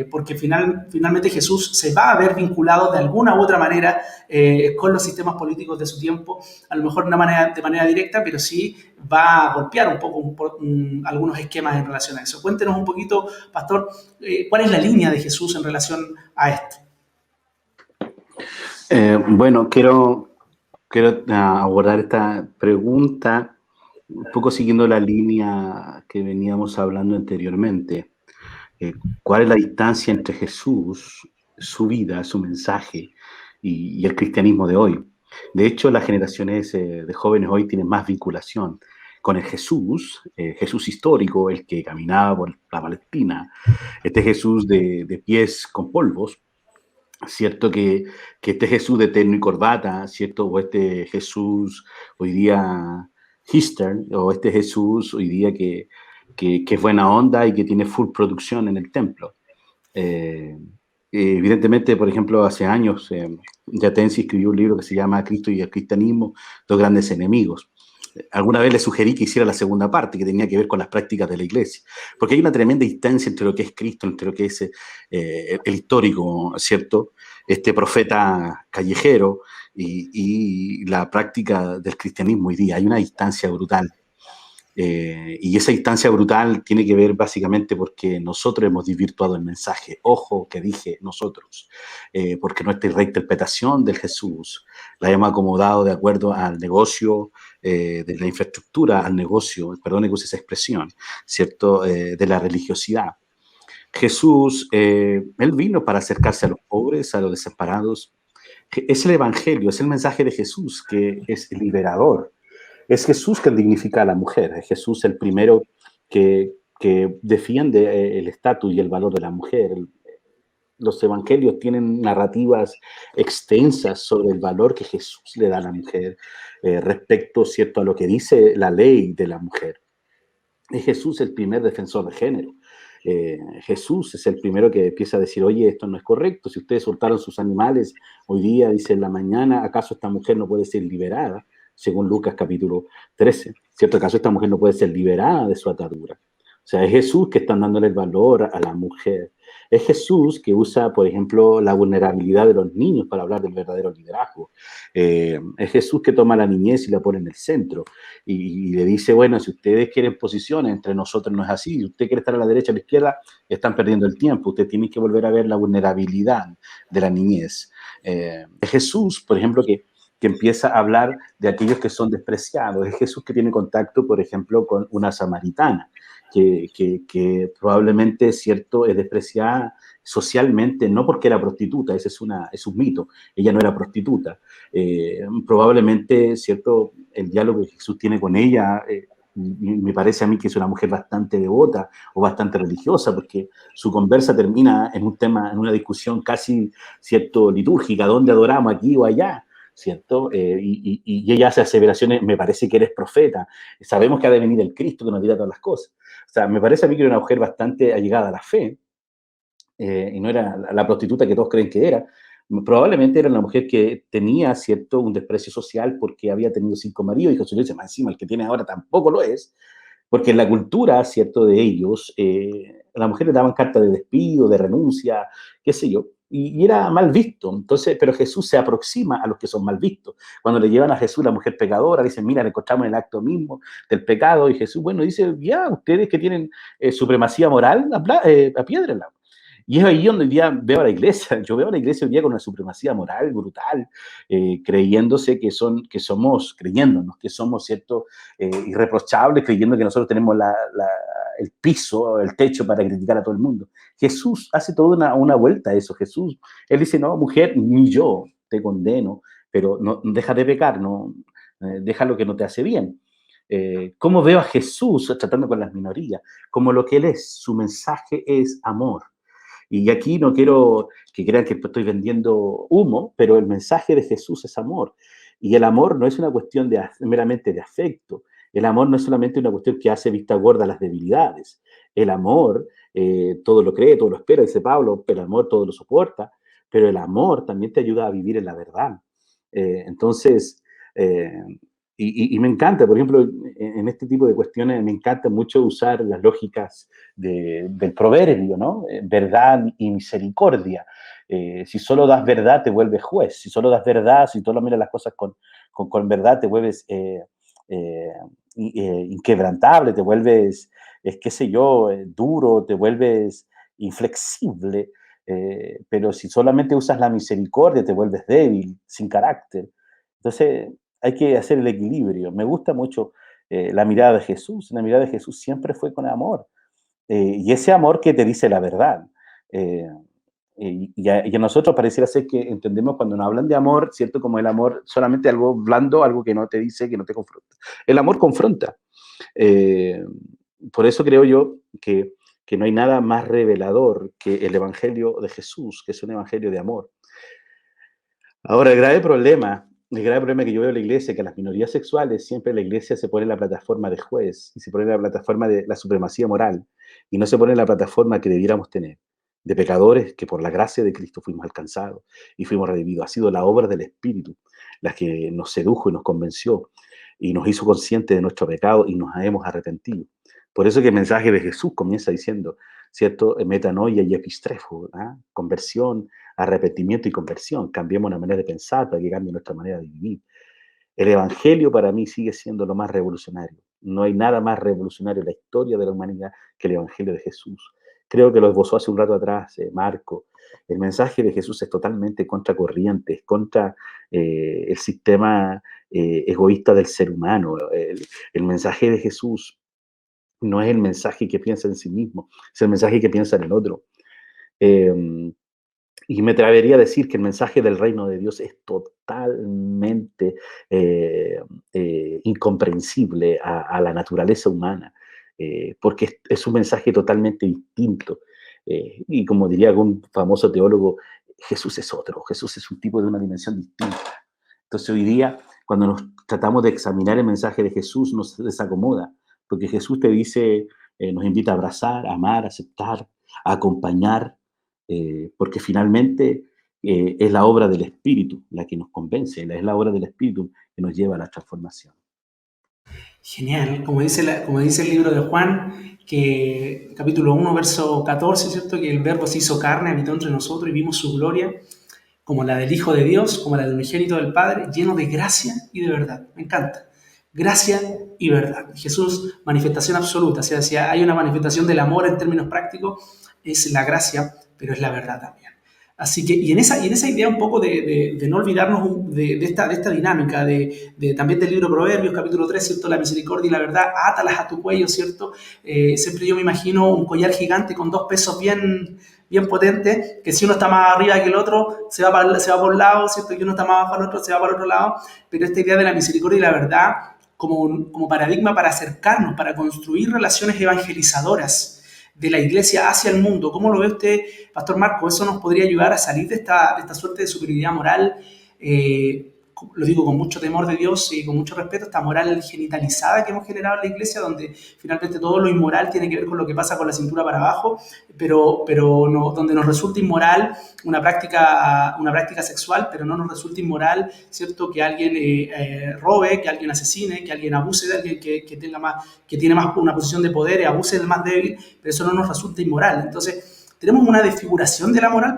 porque finalmente Jesús se va a ver vinculado de alguna u otra manera con los sistemas políticos de su tiempo, a lo mejor de manera directa, pero sí va a golpear un poco algunos esquemas en relación a eso. Cuéntenos un poquito, Pastor, cuál es la línea de Jesús en relación a esto. Bueno, quiero abordar esta pregunta un poco siguiendo la línea que veníamos hablando anteriormente. ¿Cuál es la distancia entre Jesús, su vida, su mensaje y el cristianismo de hoy? De hecho, las generaciones de jóvenes hoy tienen más vinculación con el Jesús histórico, el que caminaba por la Palestina, este Jesús de pies con polvos, ¿cierto? Que este Jesús de terno y corbata, ¿cierto? O este Jesús hoy día hipster, o este Jesús hoy día que es buena onda y que tiene full producción en el templo. Evidentemente, por ejemplo, hace años, Yatensi escribió un libro que se llama Cristo y el cristianismo, dos grandes enemigos. Alguna vez le sugerí que hiciera la segunda parte, que tenía que ver con las prácticas de la iglesia, porque hay una tremenda distancia entre lo que es Cristo, entre lo que es el histórico, ¿cierto? Este profeta callejero y la práctica del cristianismo hoy día. Hay una distancia brutal. Y esa distancia brutal tiene que ver básicamente porque nosotros hemos desvirtuado el mensaje. Ojo que dije nosotros, porque nuestra reinterpretación del Jesús la hemos acomodado de acuerdo al negocio, de la infraestructura, al negocio, perdón que use esa expresión, ¿cierto? De la religiosidad. Jesús, él vino para acercarse a los pobres, a los desamparados. Es el evangelio, es el mensaje de Jesús que es liberador. Es Jesús que dignifica a la mujer, es Jesús el primero que defiende el estatus y el valor de la mujer. Los evangelios tienen narrativas extensas sobre el valor que Jesús le da a la mujer respecto, ¿cierto?, a lo que dice la ley de la mujer. Es Jesús el primer defensor de género. Jesús es el primero que empieza a decir, oye, esto no es correcto, si ustedes soltaron sus animales hoy día, dice en la mañana, ¿acaso esta mujer no puede ser liberada? Según Lucas capítulo 13, ¿cierto? ¿Acaso esta mujer no puede ser liberada de su atadura? O sea, es Jesús que está dándole el valor a la mujer. Es Jesús que usa, por ejemplo, la vulnerabilidad de los niños para hablar del verdadero liderazgo. Es Jesús que toma a la niñez y la pone en el centro y le dice, bueno, si ustedes quieren posiciones, entre nosotros no es así. Si usted quiere estar a la derecha o a la izquierda, están perdiendo el tiempo. Usted tiene que volver a ver la vulnerabilidad de la niñez. Es Jesús, por ejemplo, que empieza a hablar de aquellos que son despreciados. Es Jesús que tiene contacto, por ejemplo, con una samaritana, que probablemente, cierto, es despreciada socialmente, no porque era prostituta, ese es un mito, ella no era prostituta. Probablemente, cierto, el diálogo que Jesús tiene con ella, me parece a mí que es una mujer bastante devota o bastante religiosa, porque su conversa termina en un tema, en una discusión casi, cierto, litúrgica, ¿dónde adoramos, aquí o allá? ¿Cierto? Y ella hace aseveraciones, me parece que eres profeta, sabemos que ha de venir el Cristo que nos dirá todas las cosas. O sea, me parece a mí que era una mujer bastante allegada a la fe, y no era la prostituta que todos creen que era. Probablemente era una mujer que tenía, ¿cierto?, un desprecio social porque había tenido 5 maridos, y Jesús le dice, más encima, el que tiene ahora tampoco lo es, porque en la cultura, ¿cierto?, de ellos, a la mujer le daban cartas de despido, de renuncia, qué sé yo, y era mal visto. Entonces, pero Jesús se aproxima a los que son mal vistos. Cuando le llevan a Jesús la mujer pecadora, dicen, mira, le encontramos en el acto mismo del pecado, y Jesús, bueno, dice, ya, ustedes que tienen supremacía moral, apiédrenla. Y es ahí donde hoy día veo a la iglesia. Yo veo a la iglesia hoy día con una supremacía moral brutal, creyéndose creyéndonos que somos, ¿cierto?, irreprochables, creyendo que nosotros tenemos el piso, el techo para criticar a todo el mundo. Jesús hace toda una vuelta a eso. Jesús, él dice, no, mujer, ni yo te condeno, pero no, deja de pecar, no, deja lo que no te hace bien. ¿Cómo veo a Jesús tratando con las minorías? Como lo que él es, su mensaje es amor. Y aquí no quiero que crean que estoy vendiendo humo, pero el mensaje de Jesús es amor. Y el amor no es una cuestión meramente de afecto. El amor no es solamente una cuestión que hace vista gorda a las debilidades. El amor todo lo cree, todo lo espera, dice Pablo, pero el amor todo lo soporta, pero el amor también te ayuda a vivir en la verdad. Entonces, y me encanta, por ejemplo, en este tipo de cuestiones me encanta mucho usar las lógicas del proverbio, ¿no? Verdad y misericordia. Si solo das verdad, te vuelves juez. Si solo das verdad, si solo miras las cosas con verdad, te vuelves eh, inquebrantable, te vuelves, qué sé yo, duro, te vuelves inflexible. Pero si solamente usas la misericordia, te vuelves débil, sin carácter. Entonces, hay que hacer el equilibrio. Me gusta mucho la mirada de Jesús. La mirada de Jesús siempre fue con amor. Y ese amor que te dice la verdad. Eh, y a nosotros pareciera ser que entendemos cuando nos hablan de amor, ¿cierto? Como el amor solamente algo blando, algo que no te dice, que no te confronta. El amor confronta. Eh, por eso creo yo que no hay nada más revelador que el Evangelio de Jesús, que es un Evangelio de amor. Ahora, el grave problema que yo veo en la iglesia, que las minorías sexuales, siempre la iglesia se pone en la plataforma de juez y se pone en la plataforma de la supremacía moral y no se pone en la plataforma que debiéramos tener, de pecadores que por la gracia de Cristo fuimos alcanzados y fuimos redimidos. Ha sido la obra del Espíritu la que nos sedujo y nos convenció y nos hizo conscientes de nuestro pecado y nos hemos arrepentido. Por eso que el mensaje de Jesús comienza diciendo, ¿cierto? Metanoia y epistrefo, ¿ah? Conversión, arrepentimiento y conversión. Cambiemos la manera de pensar para que cambie nuestra manera de vivir. El Evangelio para mí sigue siendo lo más revolucionario. No hay nada más revolucionario en la historia de la humanidad que el Evangelio de Jesús. Creo que lo esbozó hace un rato atrás Marco. El mensaje de Jesús es totalmente contracorriente, es contra el sistema egoísta del ser humano. El mensaje de Jesús no es el mensaje que piensa en sí mismo, es el mensaje que piensa en el otro. Y me atrevería a decir que el mensaje del reino de Dios es totalmente incomprensible a la naturaleza humana, porque es un mensaje totalmente distinto. Y como diría algún famoso teólogo, Jesús es otro, Jesús es un tipo de una dimensión distinta. Entonces hoy día, cuando nos tratamos de examinar el mensaje de Jesús, nos desacomoda, porque Jesús te dice, nos invita a abrazar, a amar, a aceptar, a acompañar, porque finalmente es la obra del Espíritu la que nos convence, es la obra del Espíritu que nos lleva a la transformación. Genial, como dice el libro de Juan, que capítulo 1, verso 14, ¿cierto? Que el verbo se hizo carne, habitó entre nosotros y vimos su gloria, como la del Hijo de Dios, como la del unigénito del Padre, lleno de gracia y de verdad. Me encanta. Gracia y verdad. Jesús, manifestación absoluta. O sea, si hay una manifestación del amor en términos prácticos, es la gracia, pero es la verdad también. Así que, y en esa idea un poco de no olvidarnos de esta dinámica, también del libro Proverbios, capítulo 3, ¿cierto? La misericordia y la verdad, átalas a tu cuello, ¿cierto? Siempre yo me imagino un collar gigante con dos pesos bien potentes, que si uno está más arriba que el otro, se va por un lado, ¿cierto? Y uno está más abajo al otro, se va para el otro lado. Pero esta idea de la misericordia y la verdad como paradigma para acercarnos, para construir relaciones evangelizadoras de la iglesia hacia el mundo. ¿Cómo lo ve usted, Pastor Marco? ¿Eso nos podría ayudar a salir de esta suerte de superioridad moral? Lo digo con mucho temor de Dios y con mucho respeto, esta moral genitalizada que hemos generado en la iglesia, donde finalmente todo lo inmoral tiene que ver con lo que pasa con la cintura para abajo, pero no, donde nos resulta inmoral una práctica sexual, pero no nos resulta inmoral, ¿cierto? Que alguien robe, que alguien asesine, que alguien abuse de alguien que tiene más una posición de poder y abuse del más débil, pero eso no nos resulta inmoral. Entonces, tenemos una desfiguración de la moral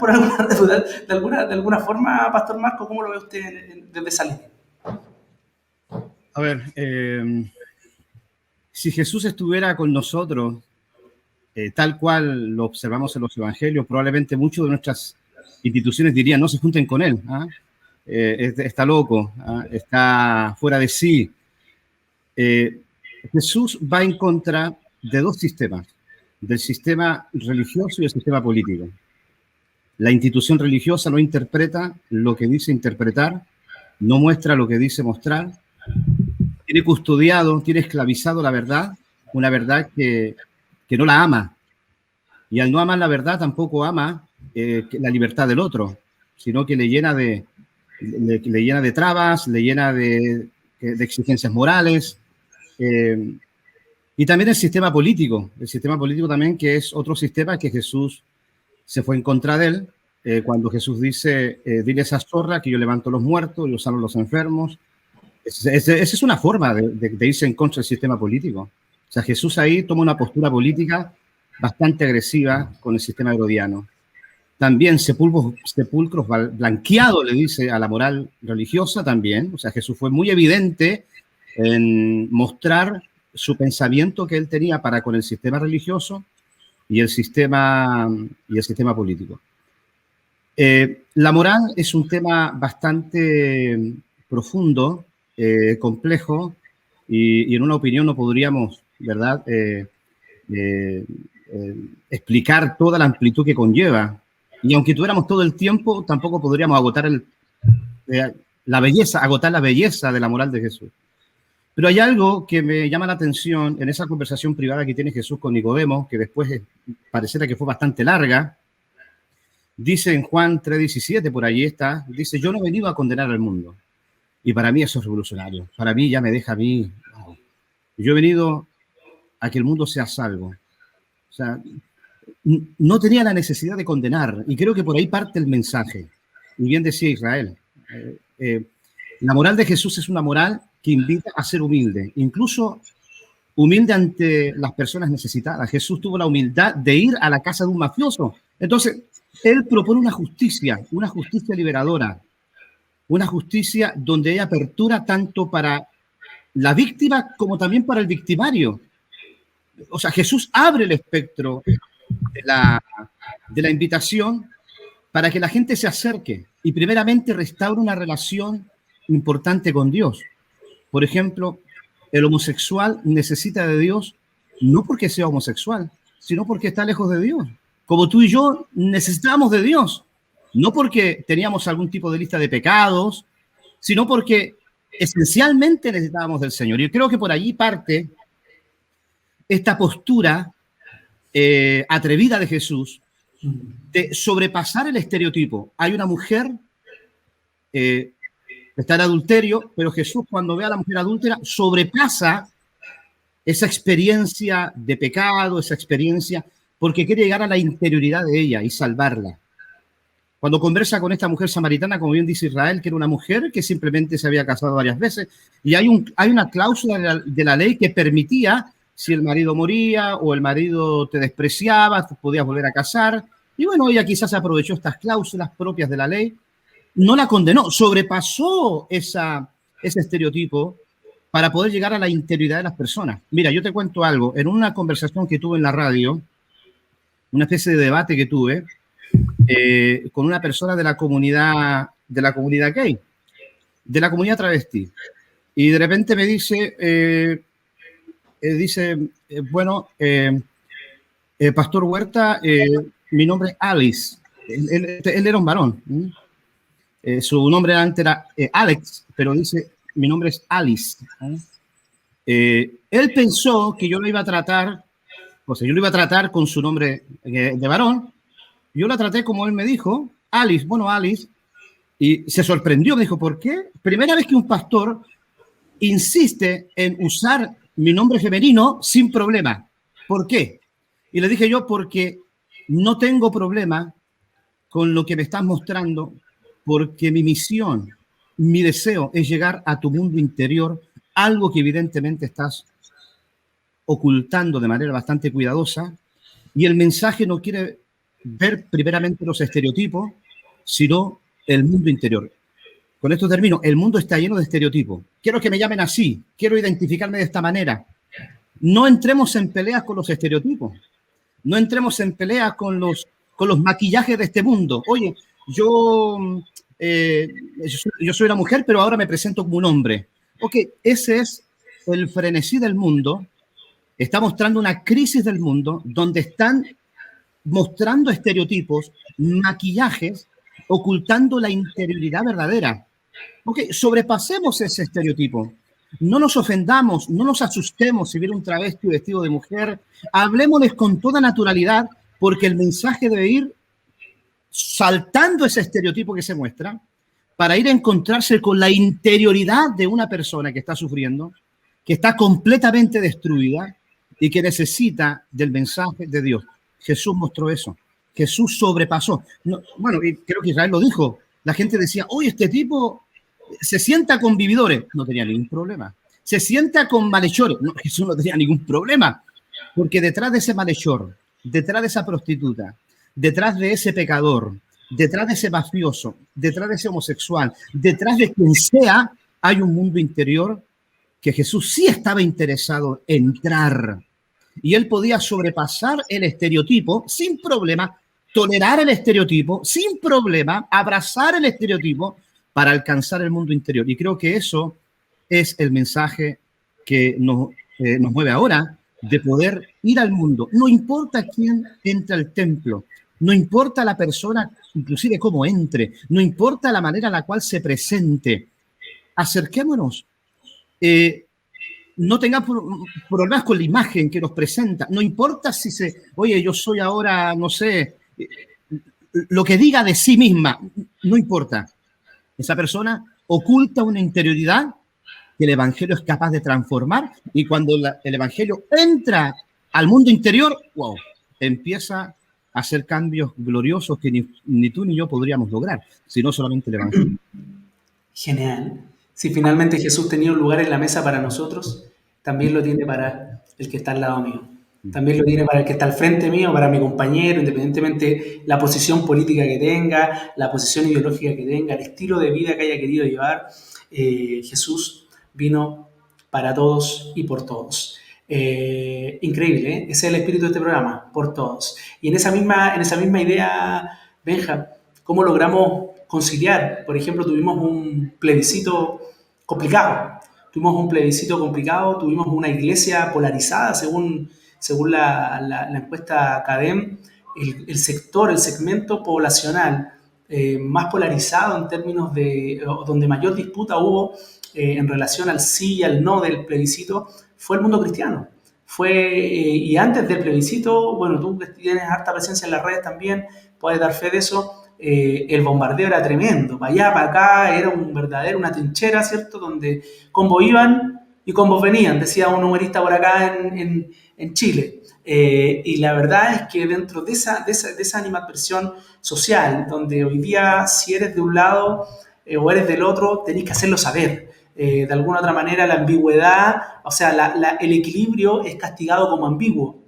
de alguna forma, Pastor Marco. ¿Cómo lo ve usted desde esa línea? A ver, si Jesús estuviera con nosotros, tal cual lo observamos en los evangelios, probablemente muchas de nuestras instituciones dirían, no se junten con él, ¿ah? Está loco, ¿ah? Está fuera de sí. Jesús va en contra de dos sistemas, del sistema religioso y el sistema político. La institución religiosa no interpreta lo que dice interpretar, no muestra lo que dice mostrar, tiene custodiado, tiene esclavizado la verdad, una verdad que no la ama. Y al no amar la verdad tampoco ama la libertad del otro, sino que le llena de trabas, le llena de exigencias morales. Eh, y también el sistema político también, que es otro sistema que Jesús se fue en contra de él, cuando Jesús dice, dile a esa zorra que yo levanto los muertos, yo sano los enfermos. Esa es una forma de irse en contra del sistema político. O sea, Jesús ahí toma una postura política bastante agresiva con el sistema herodiano. También sepulcros blanqueados, le dice a la moral religiosa también. O sea, Jesús fue muy evidente en mostrar su pensamiento que él tenía para con el sistema religioso y el sistema político. La moral es un tema bastante profundo, complejo, y en una opinión no podríamos, ¿verdad?, explicar toda la amplitud que conlleva. Y aunque tuviéramos todo el tiempo, tampoco podríamos agotar la belleza de la moral de Jesús. Pero hay algo que me llama la atención en esa conversación privada que tiene Jesús con Nicodemo, que después pareciera que fue bastante larga. Dice en Juan 3:17, por allí está, dice, yo no he venido a condenar al mundo. Y para mí eso es revolucionario. Para mí ya me deja a mí. Wow. Yo he venido a que el mundo sea salvo. O sea, no tenía la necesidad de condenar. Y creo que por ahí parte el mensaje. Y bien decía Israel. La moral de Jesús es una moral que invita a ser humilde. Incluso humilde ante las personas necesitadas. Jesús tuvo la humildad de ir a la casa de un mafioso. Entonces, él propone una justicia liberadora. Una justicia donde hay apertura tanto para la víctima como también para el victimario. O sea, Jesús abre el espectro de la invitación para que la gente se acerque y primeramente restaure una relación importante con Dios. Por ejemplo, el homosexual necesita de Dios no porque sea homosexual, sino porque está lejos de Dios. Como tú y yo necesitamos de Dios. No porque teníamos algún tipo de lista de pecados, sino porque esencialmente necesitábamos del Señor. Y creo que por allí parte esta postura atrevida de Jesús de sobrepasar el estereotipo. Hay una mujer que está en adulterio, pero Jesús, cuando ve a la mujer adúltera, sobrepasa esa experiencia de pecado, esa experiencia, porque quiere llegar a la interioridad de ella y salvarla. Cuando conversa con esta mujer samaritana, como bien dice Israel, que era una mujer que simplemente se había casado varias veces, y hay una cláusula de la ley que permitía, si el marido moría o el marido te despreciaba, tú podías volver a casar. Y bueno, ella quizás aprovechó estas cláusulas propias de la ley, no la condenó, sobrepasó ese estereotipo para poder llegar a la interioridad de las personas. Mira, yo te cuento algo. En una conversación que tuve en la radio, una especie de debate que tuve, con una persona de la comunidad gay, de la comunidad travesti. Y de repente me dice, bueno, Pastor Huerta, mi nombre es Alice. Él era un varón. Su nombre antes era Alex, pero dice, mi nombre es Alice. Él pensó que yo lo iba a tratar, o sea, yo lo iba a tratar con su nombre de varón. Yo la traté como él me dijo, Alice, bueno, Alice, y se sorprendió, me dijo, ¿por qué? Primera vez que un pastor insiste en usar mi nombre femenino sin problema. ¿Por qué? Y le dije yo, porque no tengo problema con lo que me estás mostrando, porque mi misión, mi deseo es llegar a tu mundo interior, algo que evidentemente estás ocultando de manera bastante cuidadosa, y el mensaje no quiere ver primeramente los estereotipos, sino el mundo interior. Con esto termino. El mundo está lleno de estereotipos. Quiero que me llamen así, quiero identificarme de esta manera. No entremos en peleas con los estereotipos. No entremos en peleas con los maquillajes de este mundo. Oye, yo soy una mujer, pero ahora me presento como un hombre. Ok, ese es el frenesí del mundo. Está mostrando una crisis del mundo donde están mostrando estereotipos, maquillajes, ocultando la interioridad verdadera. Ok, sobrepasemos ese estereotipo. No nos ofendamos, no nos asustemos si viene un travesti vestido de mujer. Hablemosles con toda naturalidad, porque el mensaje debe ir saltando ese estereotipo que se muestra para ir a encontrarse con la interioridad de una persona que está sufriendo, que está completamente destruida y que necesita del mensaje de Dios. Jesús mostró eso. Jesús sobrepasó. No, bueno, y creo que Israel lo dijo. La gente decía, oye, este tipo se sienta con vividores. No tenía ningún problema. Se sienta con malhechores. No, Jesús no tenía ningún problema. Porque detrás de ese malhechor, detrás de esa prostituta, detrás de ese pecador, detrás de ese mafioso, detrás de ese homosexual, detrás de quien sea, hay un mundo interior que Jesús sí estaba interesado en entrar. Y él podía sobrepasar el estereotipo sin problema, tolerar el estereotipo sin problema, abrazar el estereotipo para alcanzar el mundo interior. Y creo que eso es el mensaje que nos mueve ahora, de poder ir al mundo. No importa quién entra al templo, no importa la persona, inclusive cómo entre, no importa la manera en la cual se presente. Acerquémonos. No tengamos problemas con la imagen que nos presenta. No importa si oye, yo soy ahora, no sé, lo que diga de sí misma, no importa. Esa persona oculta una interioridad que el Evangelio es capaz de transformar, y cuando el Evangelio entra al mundo interior, wow, empieza a hacer cambios gloriosos que ni tú ni yo podríamos lograr, sino solamente el Evangelio. Genial. Si finalmente Jesús tenía un lugar en la mesa para nosotros, también lo tiene para el que está al lado mío. También lo tiene para el que está al frente mío, para mi compañero, independientemente la posición política que tenga, la posición ideológica que tenga, el estilo de vida que haya querido llevar. Jesús vino para todos y por todos. Increíble, ¿eh? Ese es el espíritu de este programa, por todos. Y en esa misma idea, Benja, ¿cómo logramos conciliar? Por ejemplo, tuvimos un plebiscito complicado. Tuvimos una iglesia polarizada según la encuesta CADEM, el segmento poblacional más polarizado en términos de donde mayor disputa hubo en relación al sí y al no del plebiscito fue el mundo cristiano. Y antes del plebiscito, bueno, tú que tienes harta presencia en las redes también, puedes dar fe de eso, el bombardeo era tremendo, para allá, para acá, era una trinchera, ¿cierto? Donde combos iban y combos venían, decía un humorista por acá en Chile. Y la verdad es que dentro de esa animadversión social, donde hoy día si eres de un lado o eres del otro, tenés que hacerlo saber. De alguna otra manera la ambigüedad, o sea, el equilibrio es castigado como ambiguo.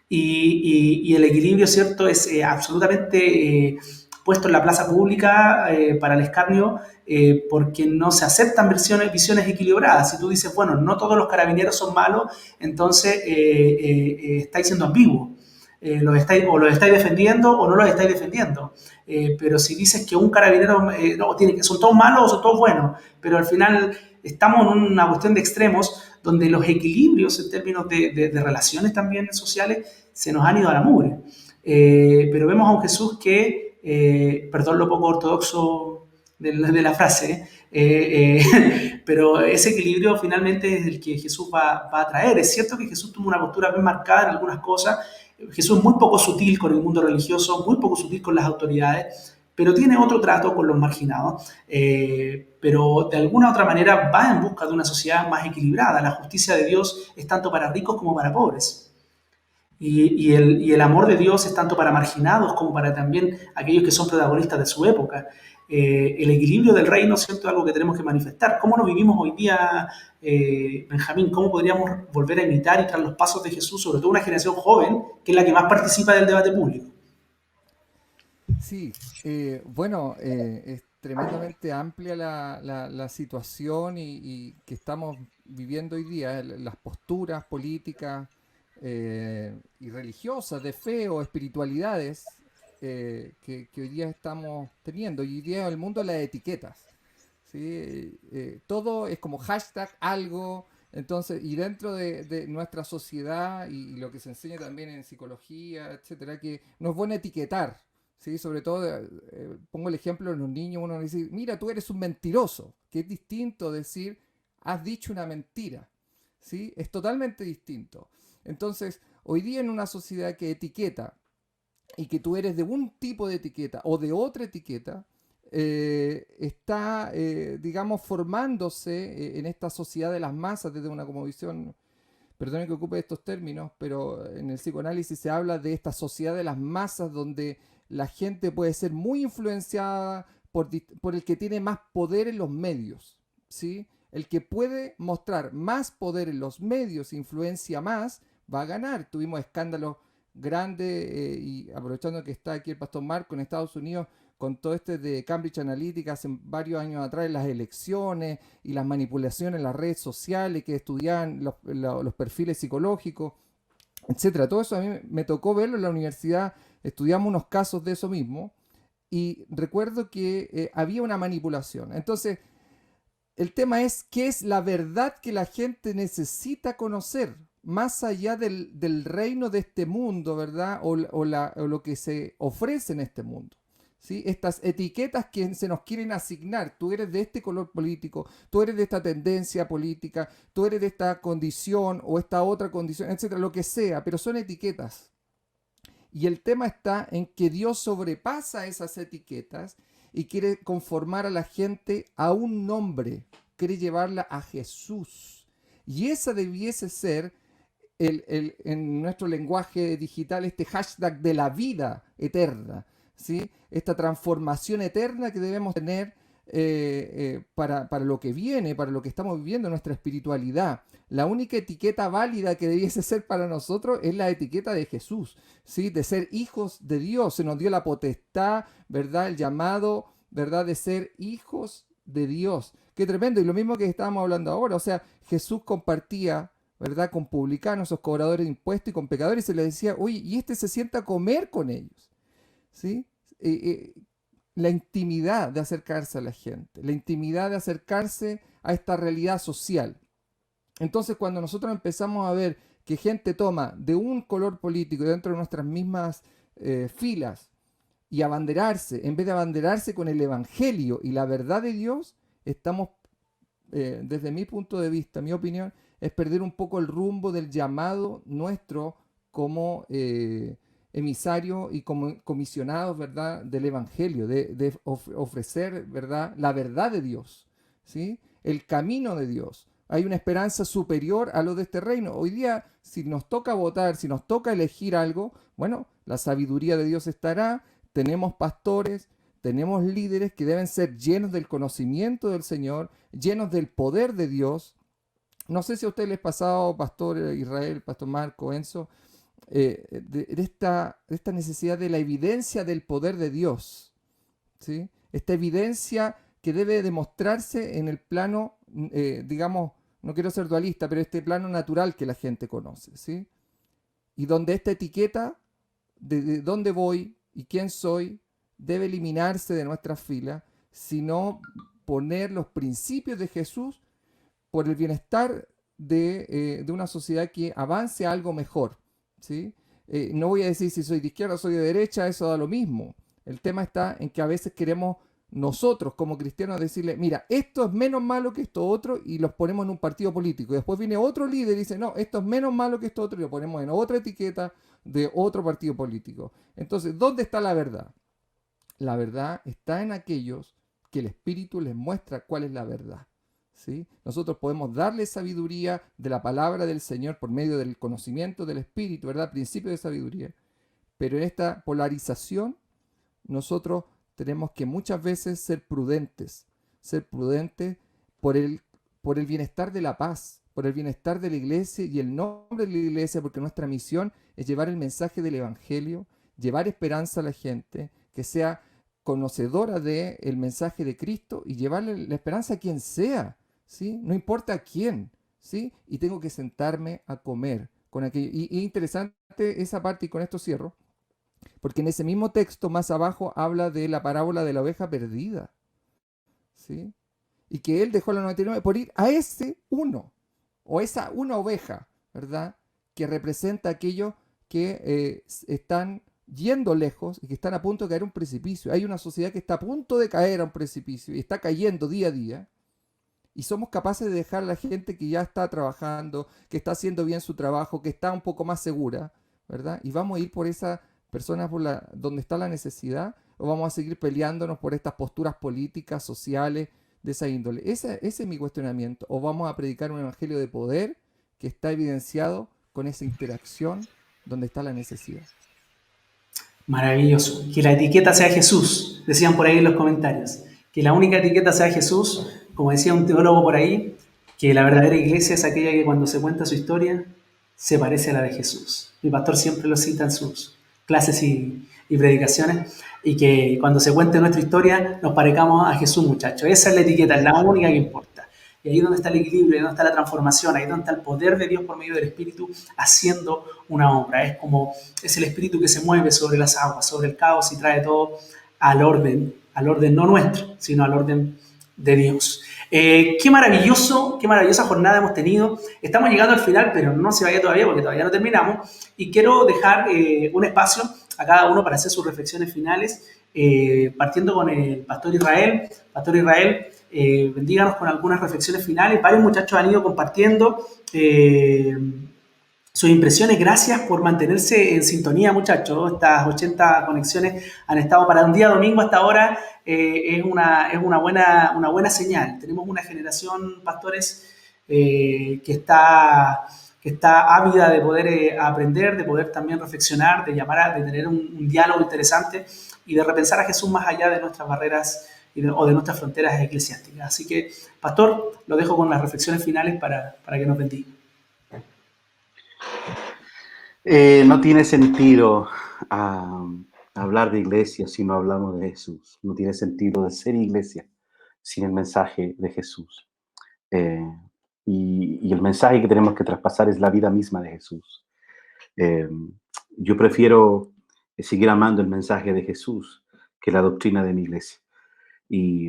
Y el equilibrio, ¿cierto?, es absolutamente puesto en la plaza pública para el escarnio, porque no se aceptan visiones equilibradas. Si tú dices, bueno, no todos los carabineros son malos, entonces estáis siendo ambiguos. Los estáis defendiendo o no los estáis defendiendo. Pero si dices que un carabinero son todos malos o son todos buenos, pero al final estamos en una cuestión de extremos donde los equilibrios en términos de relaciones también sociales se nos han ido a la mugre. Pero vemos a un Jesús que, perdón lo poco ortodoxo de la frase, pero ese equilibrio finalmente es el que Jesús va a traer. Es cierto que Jesús tuvo una postura bien marcada en algunas cosas. Jesús es muy poco sutil con el mundo religioso, muy poco sutil con las autoridades, pero tiene otro trato con los marginados, pero de alguna otra manera va en busca de una sociedad más equilibrada. La justicia de Dios es tanto para ricos como para pobres. Y el amor de Dios es tanto para marginados como para también aquellos que son protagonistas de su época. El equilibrio del reino, ¿cierto?, es algo que tenemos que manifestar. ¿Cómo nos vivimos hoy día, Benjamín? ¿Cómo podríamos volver a imitar y tras los pasos de Jesús, sobre todo una generación joven, que es la que más participa del debate público? Sí, bueno, es tremendamente amplia la situación y que estamos viviendo hoy día, las posturas políticas y religiosas, de fe o espiritualidades que hoy día estamos teniendo. Y hoy día el mundo de las etiquetas, ¿sí? Todo es como hashtag algo. Entonces, y dentro de nuestra sociedad y lo que se enseña también en psicología, etcétera, que nos van a etiquetar. ¿Sí? Sobre todo, pongo el ejemplo de los niños, uno dice, mira, tú eres un mentiroso, que es distinto decir, has dicho una mentira, ¿sí? Es totalmente distinto. Entonces, hoy día en una sociedad que etiqueta y que tú eres de un tipo de etiqueta o de otra etiqueta, está, digamos, formándose en esta sociedad de las masas desde una como visión, perdone que ocupe estos términos, pero en el psicoanálisis se habla de esta sociedad de las masas donde la gente puede ser muy influenciada por el que tiene más poder en los medios, ¿sí? El que puede mostrar más poder en los medios, influencia más, va a ganar. Tuvimos escándalos grandes y aprovechando que está aquí el pastor Marco en Estados Unidos con todo este de Cambridge Analytica hace varios años atrás, las elecciones y las manipulaciones en las redes sociales que estudiaban los perfiles psicológicos, etcétera. Todo eso a mí me tocó verlo en la universidad, estudiamos unos casos de eso mismo y recuerdo que había una manipulación. Entonces, el tema es qué es la verdad que la gente necesita conocer, más allá del reino de este mundo, ¿verdad? O lo que se ofrece en este mundo. ¿Sí? Estas etiquetas que se nos quieren asignar, tú eres de este color político, tú eres de esta tendencia política, tú eres de esta condición o esta otra condición, etcétera, lo que sea, pero son etiquetas. Y el tema está en que Dios sobrepasa esas etiquetas y quiere conformar a la gente a un nombre, quiere llevarla a Jesús. Y esa debiese ser, en nuestro lenguaje digital, este hashtag de la vida eterna, ¿sí? Esta transformación eterna que debemos tener para lo que viene, para lo que estamos viviendo, nuestra espiritualidad. La única etiqueta válida que debiese ser para nosotros es la etiqueta de Jesús, ¿sí? De ser hijos de Dios. Se nos dio la potestad, ¿verdad? El llamado, ¿verdad? De ser hijos de Dios. Qué tremendo. Y lo mismo que estábamos hablando ahora. O sea, Jesús compartía, ¿verdad? Con publicanos, esos cobradores de impuestos y con pecadores. Y se les decía, oye, y este se sienta a comer con ellos, ¿sí? La intimidad de acercarse a la gente, la intimidad de acercarse a esta realidad social. Entonces, cuando nosotros empezamos a ver que gente toma de un color político dentro de nuestras mismas filas y abanderarse, en vez de abanderarse con el Evangelio y la verdad de Dios, estamos, desde mi punto de vista, mi opinión, es perder un poco el rumbo del llamado nuestro como emisarios y como comisionados, ¿verdad?, del Evangelio, de ofrecer, ¿verdad?, la verdad de Dios, ¿sí? El camino de Dios. Hay una esperanza superior a lo de este reino. Hoy día, si nos toca votar, si nos toca elegir algo, bueno, la sabiduría de Dios estará, tenemos pastores, tenemos líderes que deben ser llenos del conocimiento del Señor, llenos del poder de Dios. No sé si a ustedes les ha pasado, Pastor Israel, Pastor Marco, Enzo, de esta necesidad de la evidencia del poder de Dios, ¿sí? Esta evidencia que debe demostrarse en el plano, digamos, no quiero ser dualista, pero este plano natural que la gente conoce, ¿sí? Y donde esta etiqueta de dónde voy y quién soy debe eliminarse de nuestras filas, sino poner los principios de Jesús por el bienestar de una sociedad que avance a algo mejor, ¿sí? No voy a decir si soy de izquierda o soy de derecha, eso da lo mismo. El tema está en que a veces queremos nosotros como cristianos decirle, mira, esto es menos malo que esto otro, y los ponemos en un partido político. Y después viene otro líder y dice, no, esto es menos malo que esto otro, y lo ponemos en otra etiqueta de otro partido político. Entonces, ¿dónde está la verdad? La verdad está en aquellos que el Espíritu les muestra cuál es la verdad, ¿sí? Nosotros podemos darle sabiduría de la palabra del Señor por medio del conocimiento del Espíritu, ¿verdad? Principio de sabiduría. Pero en esta polarización, nosotros tenemos que muchas veces ser prudentes por el bienestar de la paz, por el bienestar de la iglesia y el nombre de la iglesia, porque nuestra misión es llevar el mensaje del Evangelio, llevar esperanza a la gente, que sea conocedora del mensaje de Cristo y llevarle la esperanza a quien sea, ¿sí? No importa a quién, ¿sí? Y tengo que sentarme a comer con aquello. Y interesante esa parte, y con esto cierro, porque en ese mismo texto más abajo habla de la parábola de la oveja perdida, ¿sí? Y que él dejó la 99 por ir a ese uno, o esa una oveja, ¿verdad? Que representa aquellos que están yendo lejos y que están a punto de caer a un precipicio. Hay una sociedad que está a punto de caer a un precipicio y está cayendo día a día. Y somos capaces de dejar a la gente que ya está trabajando, que está haciendo bien su trabajo, que está un poco más segura, ¿verdad? Y vamos a ir por esa personas donde está la necesidad, o vamos a seguir peleándonos por estas posturas políticas, sociales, de esa índole? Ese es mi cuestionamiento. ¿O vamos a predicar un evangelio de poder que está evidenciado con esa interacción donde está la necesidad? Maravilloso. Que la etiqueta sea Jesús, decían por ahí en los comentarios. Que la única etiqueta sea Jesús, como decía un teólogo por ahí, que la verdadera iglesia es aquella que cuando se cuenta su historia se parece a la de Jesús. Mi pastor siempre lo cita en sus clases y predicaciones, y que cuando se cuente nuestra historia nos parezcamos a Jesús, muchachos. Esa es la etiqueta, es la única que importa. Y ahí es donde está el equilibrio, ahí es donde está la transformación, ahí es donde está el poder de Dios por medio del Espíritu haciendo una obra. Es el Espíritu que se mueve sobre las aguas, sobre el caos y trae todo al orden no nuestro, sino al orden de Dios. Qué maravillosa jornada hemos tenido. Estamos llegando al final, pero no se vaya todavía porque todavía no terminamos. Y quiero dejar un espacio a cada uno para hacer sus reflexiones finales, partiendo con el Pastor Israel. Pastor Israel, bendíganos con algunas reflexiones finales. Varios muchachos han ido compartiendo sus impresiones. Gracias por mantenerse en sintonía, muchachos. Estas 80 conexiones han estado para un día domingo hasta ahora. Es una buena señal. Tenemos una generación, pastores, que está ávida de poder aprender, de poder también reflexionar, de tener un diálogo interesante y de repensar a Jesús más allá de nuestras barreras o de nuestras fronteras eclesiásticas. Así que, pastor, lo dejo con las reflexiones finales para que nos bendiga. No tiene sentido hablar de iglesia si no hablamos de Jesús. No tiene sentido de ser iglesia sin el mensaje de Jesús. Y el mensaje que tenemos que traspasar es la vida misma de Jesús. Yo prefiero seguir amando el mensaje de Jesús que la doctrina de mi iglesia. Y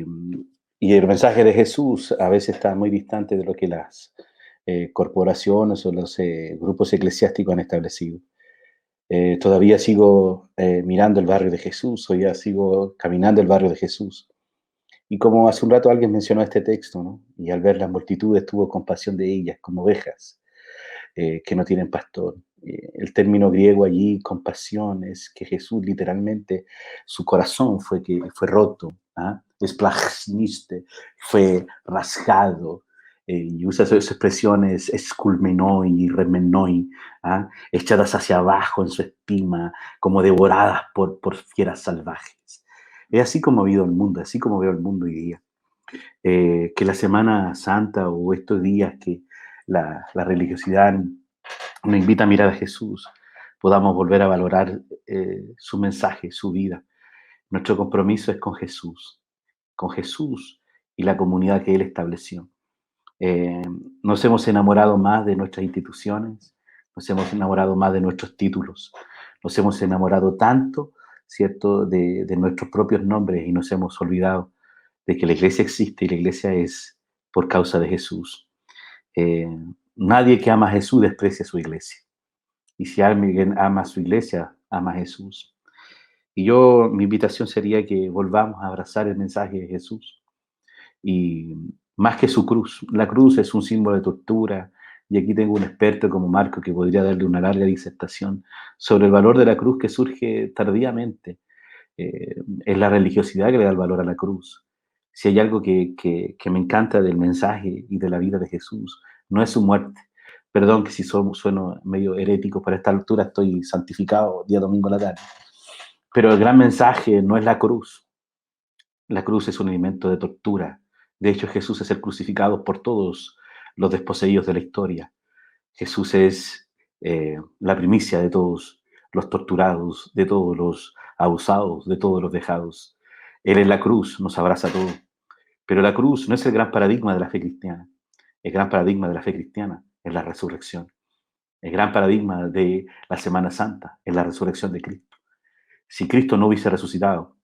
el mensaje de Jesús a veces está muy distante de lo que las corporaciones o los grupos eclesiásticos han establecido. Todavía sigo mirando el barrio de Jesús, todavía sigo caminando el barrio de Jesús. Y como hace un rato alguien mencionó este texto, ¿no? Y al ver las multitudes tuvo compasión de ellas, como ovejas que no tienen pastor. El término griego allí, compasión, es que Jesús literalmente, su corazón fue roto, ¿ah? Esplachniste, fue rasgado. Y usa esas expresiones esculmenoi, remenoi, ¿ah? Echadas hacia abajo en su estima, como devoradas por fieras salvajes. Es así como veo el mundo, así como veo el mundo hoy día. Que la Semana Santa o estos días que la religiosidad nos invita a mirar a Jesús, podamos volver a valorar su mensaje, su vida. Nuestro compromiso es con Jesús y la comunidad que Él estableció. Nos hemos enamorado más de nuestras instituciones, nos hemos enamorado más de nuestros títulos, nos hemos enamorado tanto, ¿cierto?, de nuestros propios nombres y nos hemos olvidado de que la iglesia existe y la iglesia es por causa de Jesús. Nadie que ama a Jesús desprecia su iglesia. Y si alguien ama a su iglesia, ama a Jesús. Y mi invitación sería que volvamos a abrazar el mensaje de Jesús. Y más que su cruz. La cruz es un símbolo de tortura. Y aquí tengo un experto como Marco que podría darle una larga disertación sobre el valor de la cruz que surge tardíamente. Es la religiosidad que le da el valor a la cruz. Si hay algo que me encanta del mensaje y de la vida de Jesús, no es su muerte. Perdón que si sueno medio herético, pero a esta altura estoy santificado día domingo a la tarde. Pero el gran mensaje no es la cruz. La cruz es un elemento de tortura. De hecho, Jesús es el crucificado por todos los desposeídos de la historia. Jesús es la primicia de todos los torturados, de todos los abusados, de todos los vejados. Él en la cruz nos abraza a todos. Pero la cruz no es el gran paradigma de la fe cristiana. El gran paradigma de la fe cristiana es la resurrección. El gran paradigma de la Semana Santa es la resurrección de Cristo. Si Cristo no hubiese resucitado,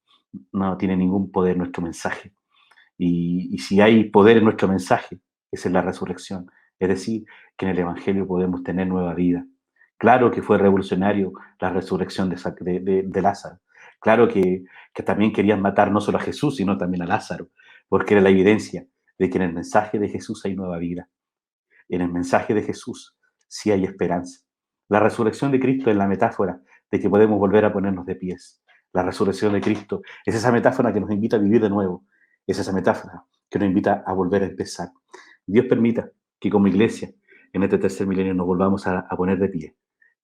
no tiene ningún poder nuestro mensaje. Y si hay poder en nuestro mensaje, esa es la resurrección. Es decir, que en el Evangelio podemos tener nueva vida. Claro que fue revolucionario la resurrección de Lázaro. Claro que también querían matar no solo a Jesús, sino también a Lázaro, porque era la evidencia de que en el mensaje de Jesús hay nueva vida. En el mensaje de Jesús sí hay esperanza. La resurrección de Cristo es la metáfora de que podemos volver a ponernos de pies. la resurrección de Cristo. Es esa metáfora que nos invita a vivir de nuevo. Es esa metáfora que nos invita a volver a empezar. Dios permita que como iglesia en este tercer milenio nos volvamos a poner de pie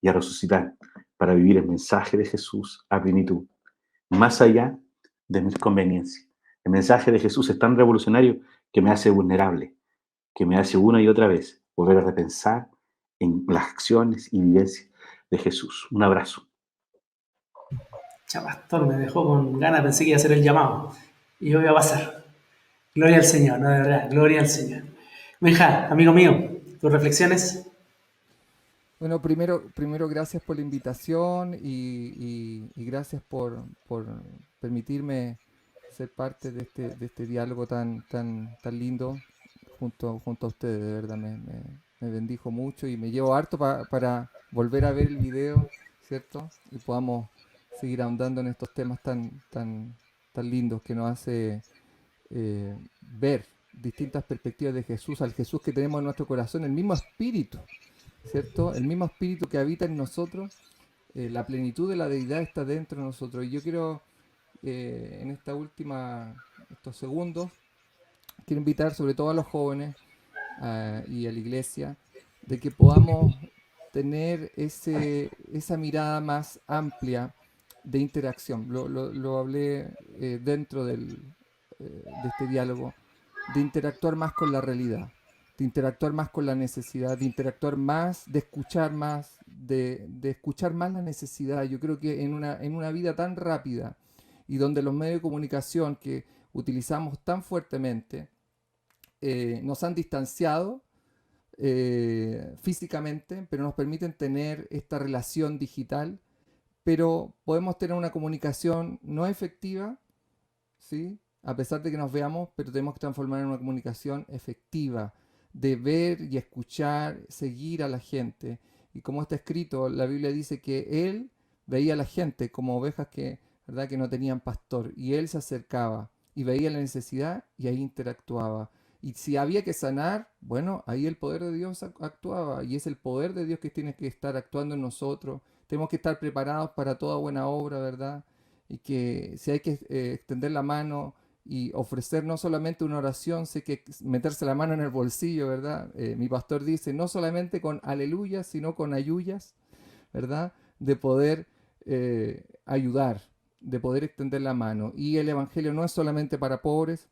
y a resucitar para vivir el mensaje de Jesús a plenitud, más allá de mis conveniencias. El mensaje de Jesús es tan revolucionario que me hace vulnerable, que me hace una y otra vez volver a repensar en las acciones y vivencias de Jesús. Un abrazo. Ya, pastor, me dejó con ganas, pensé que iba a hacer el llamado. Y hoy va a pasar. Gloria al Señor, no, de verdad, gloria al Señor. Benja, amigo mío, tus reflexiones. Bueno, primero gracias por la invitación y gracias por permitirme ser parte de este diálogo tan lindo junto a ustedes. De verdad, me bendijo mucho y me llevo harto para volver a ver el video, ¿cierto? Y podamos seguir ahondando en estos temas tan lindos que nos hace ver distintas perspectivas de Jesús, al Jesús que tenemos en nuestro corazón, el mismo espíritu, ¿cierto? El mismo espíritu que habita en nosotros, la plenitud de la deidad está dentro de nosotros. Y yo quiero, en estos segundos, quiero invitar sobre todo a los jóvenes y a la iglesia, de que podamos tener esa mirada más amplia de interacción. Lo hablé dentro de este diálogo, de interactuar más con la realidad, de interactuar más con la necesidad, de interactuar más, de escuchar más, de escuchar más la necesidad. Yo creo que en una vida tan rápida y donde los medios de comunicación que utilizamos tan fuertemente nos han distanciado físicamente, pero nos permiten tener esta relación digital, pero podemos tener una comunicación no efectiva, ¿sí? A pesar de que nos veamos, pero tenemos que transformar en una comunicación efectiva, de ver y escuchar, seguir a la gente. Y como está escrito, la Biblia dice que él veía a la gente como ovejas ¿verdad?, que no tenían pastor, y él se acercaba y veía la necesidad y ahí interactuaba. Y si había que sanar, bueno, ahí el poder de Dios actuaba, y es el poder de Dios que tiene que estar actuando en nosotros. Tenemos que estar preparados para toda buena obra, ¿verdad? Y que si hay que extender la mano y ofrecer no solamente una oración, sé que meterse la mano en el bolsillo, ¿verdad? Mi pastor dice, no solamente con aleluyas, sino con ayuyas, ¿verdad? De poder ayudar, de poder extender la mano. Y el Evangelio no es solamente para pobres,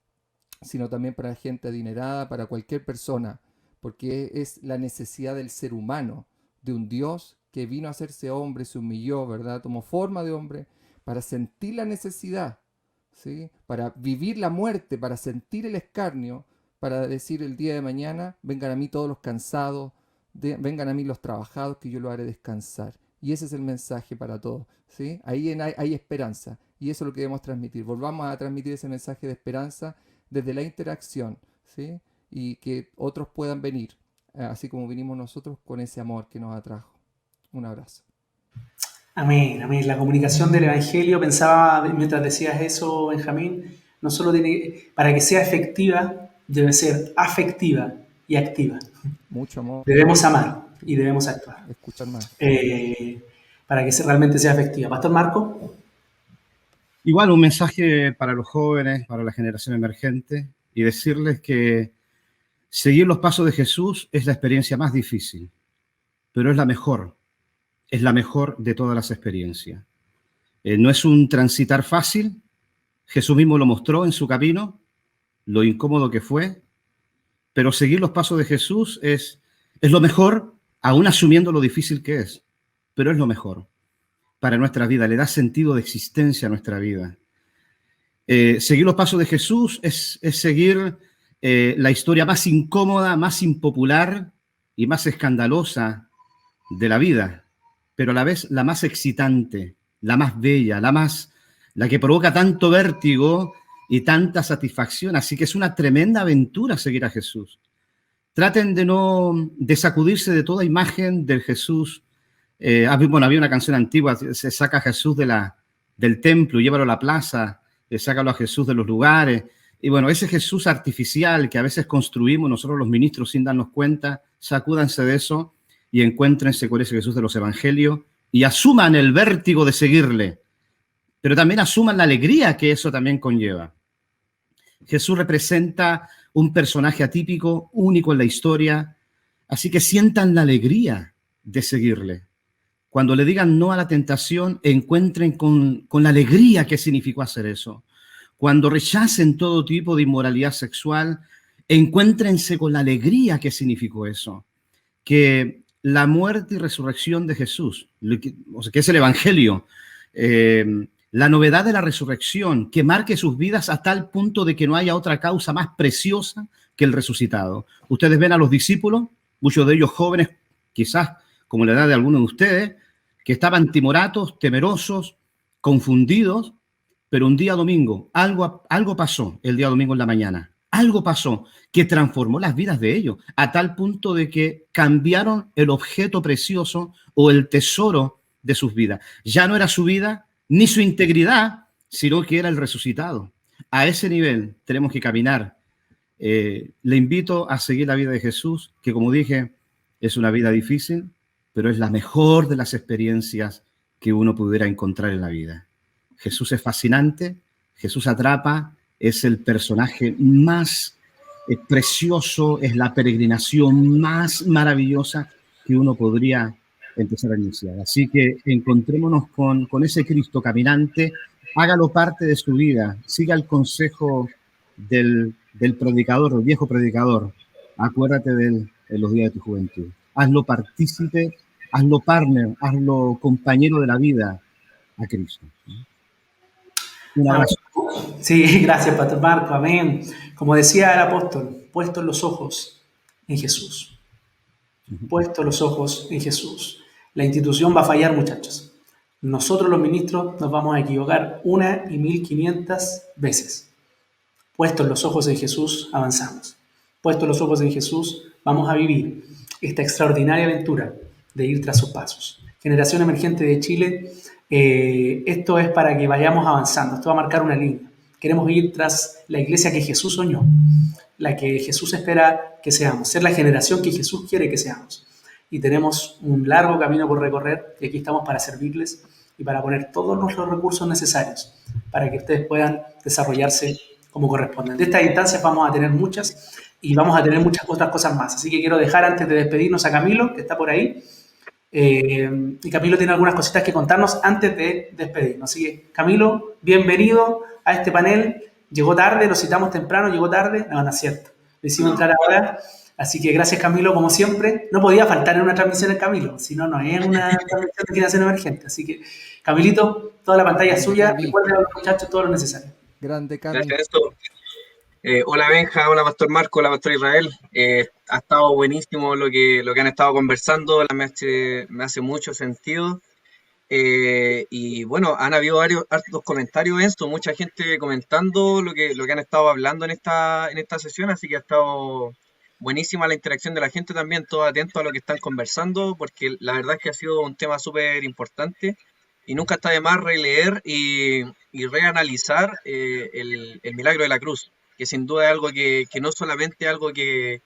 sino también para gente adinerada, para cualquier persona, porque es la necesidad del ser humano, de un Dios que vino a hacerse hombre, se humilló, ¿verdad? Tomó forma de hombre para sentir la necesidad, ¿sí? Para vivir la muerte, para sentir el escarnio, para decir el día de mañana, vengan a mí todos los cansados, vengan a mí los trabajados, que yo los haré descansar. Y ese es el mensaje para todos, ¿sí? Ahí hay esperanza, y eso es lo que debemos transmitir. Volvamos a transmitir ese mensaje de esperanza desde la interacción, ¿sí? Y que otros puedan venir, así como vinimos nosotros, con ese amor que nos atrajo. Un abrazo. Amén, amén. La comunicación del Evangelio, pensaba mientras decías eso, Benjamín, no solo tiene, para que sea efectiva, debe ser afectiva y activa. Mucho amor. Debemos amar y debemos actuar. Escuchar más. Para que realmente sea efectiva. Pastor Marco. Igual un mensaje para los jóvenes, para la generación emergente, y decirles que seguir los pasos de Jesús es la experiencia más difícil, pero es la mejor de todas las experiencias. No es un transitar fácil, Jesús mismo lo mostró en su camino, lo incómodo que fue, pero seguir los pasos de Jesús es lo mejor, aún asumiendo lo difícil que es, pero es lo mejor para nuestra vida, le da sentido de existencia a nuestra vida. Seguir los pasos de Jesús es seguir la historia más incómoda, más impopular y más escandalosa de la vida, pero a la vez la más excitante, la más bella, la que provoca tanto vértigo y tanta satisfacción. Así que es una tremenda aventura seguir a Jesús. Traten de sacudirse de toda imagen del Jesús. Había una canción antigua, se saca a Jesús del templo, llévalo a la plaza, sácalo a Jesús de los lugares. Y bueno, ese Jesús artificial que a veces construimos nosotros los ministros sin darnos cuenta, sacúdanse de eso y encuéntrense con ese Jesús de los evangelios y asuman el vértigo de seguirle. pero también asuman la alegría que eso también conlleva. Jesús representa un personaje atípico, único en la historia, así que sientan la alegría de seguirle. Cuando le digan no a la tentación, encuentren con la alegría que significó hacer eso. Cuando rechacen todo tipo de inmoralidad sexual, encuéntrense con la alegría que significó eso. Que la muerte y resurrección de Jesús, que es el Evangelio, la novedad de la resurrección, que marque sus vidas a tal punto de que no haya otra causa más preciosa que el resucitado. Ustedes ven a los discípulos, muchos de ellos jóvenes, quizás como la edad de algunos de ustedes, que estaban timoratos, temerosos, confundidos, pero un día domingo, algo pasó el día domingo en la mañana. Algo pasó que transformó las vidas de ellos a tal punto de que cambiaron el objeto precioso o el tesoro de sus vidas. Ya no era su vida ni su integridad, sino que era el resucitado. A ese nivel tenemos que caminar. Le invito a seguir la vida de Jesús, que como dije, es una vida difícil, pero es la mejor de las experiencias que uno pudiera encontrar en la vida. Jesús es fascinante, Jesús atrapa, es el personaje más precioso, es la peregrinación más maravillosa que uno podría empezar a iniciar. Así que encontrémonos con ese Cristo caminante, hágalo parte de su vida, siga el consejo del predicador, el viejo predicador, acuérdate de él en los días de tu juventud. Hazlo partícipe, hazlo partner, hazlo compañero de la vida a Cristo. Un abrazo. Sí, gracias, Pastor Marco, amén. Como decía el apóstol, puestos los ojos en Jesús. Puestos los ojos en Jesús. La institución va a fallar, muchachos. Nosotros los ministros nos vamos a equivocar 1.500 veces. Puestos los ojos en Jesús, avanzamos. Puestos los ojos en Jesús, vamos a vivir esta extraordinaria aventura de ir tras sus pasos. Generación Emergente de Chile, esto es para que vayamos avanzando. Esto va a marcar una línea. Queremos ir tras la iglesia que Jesús soñó, la que Jesús espera que seamos, ser la generación que Jesús quiere que seamos. Y tenemos un largo camino por recorrer y aquí estamos para servirles y para poner todos los recursos necesarios para que ustedes puedan desarrollarse como corresponden. De estas instancias vamos a tener muchas y vamos a tener muchas otras cosas más. Así que quiero dejar antes de despedirnos a Camilo, que está por ahí. Y Camilo tiene algunas cositas que contarnos antes de despedirnos. Así que, Camilo, bienvenido a este panel. Llegó tarde, lo citamos temprano, llegó tarde. No es cierto. Le hicimos entrar ahora. Así que gracias, Camilo, como siempre. No podía faltar en una transmisión el Camilo, si no, no es una transmisión de Generación Emergente. Así que, Camilito, toda la pantalla es suya. Recuerden a los muchachos todo lo necesario. Grande, Cami. Gracias, Néstor. Hola Benja, hola Pastor Marco, hola Pastor Israel. Ha estado buenísimo lo que han estado conversando, me hace mucho sentido. Y bueno, han habido hartos comentarios en esto, mucha gente comentando lo que han estado hablando en esta sesión, así que ha estado buenísima la interacción de la gente también, todos atentos a lo que están conversando, porque la verdad es que ha sido un tema súper importante y nunca está de más releer y reanalizar el milagro de la cruz, que sin duda es algo que no solamente algo que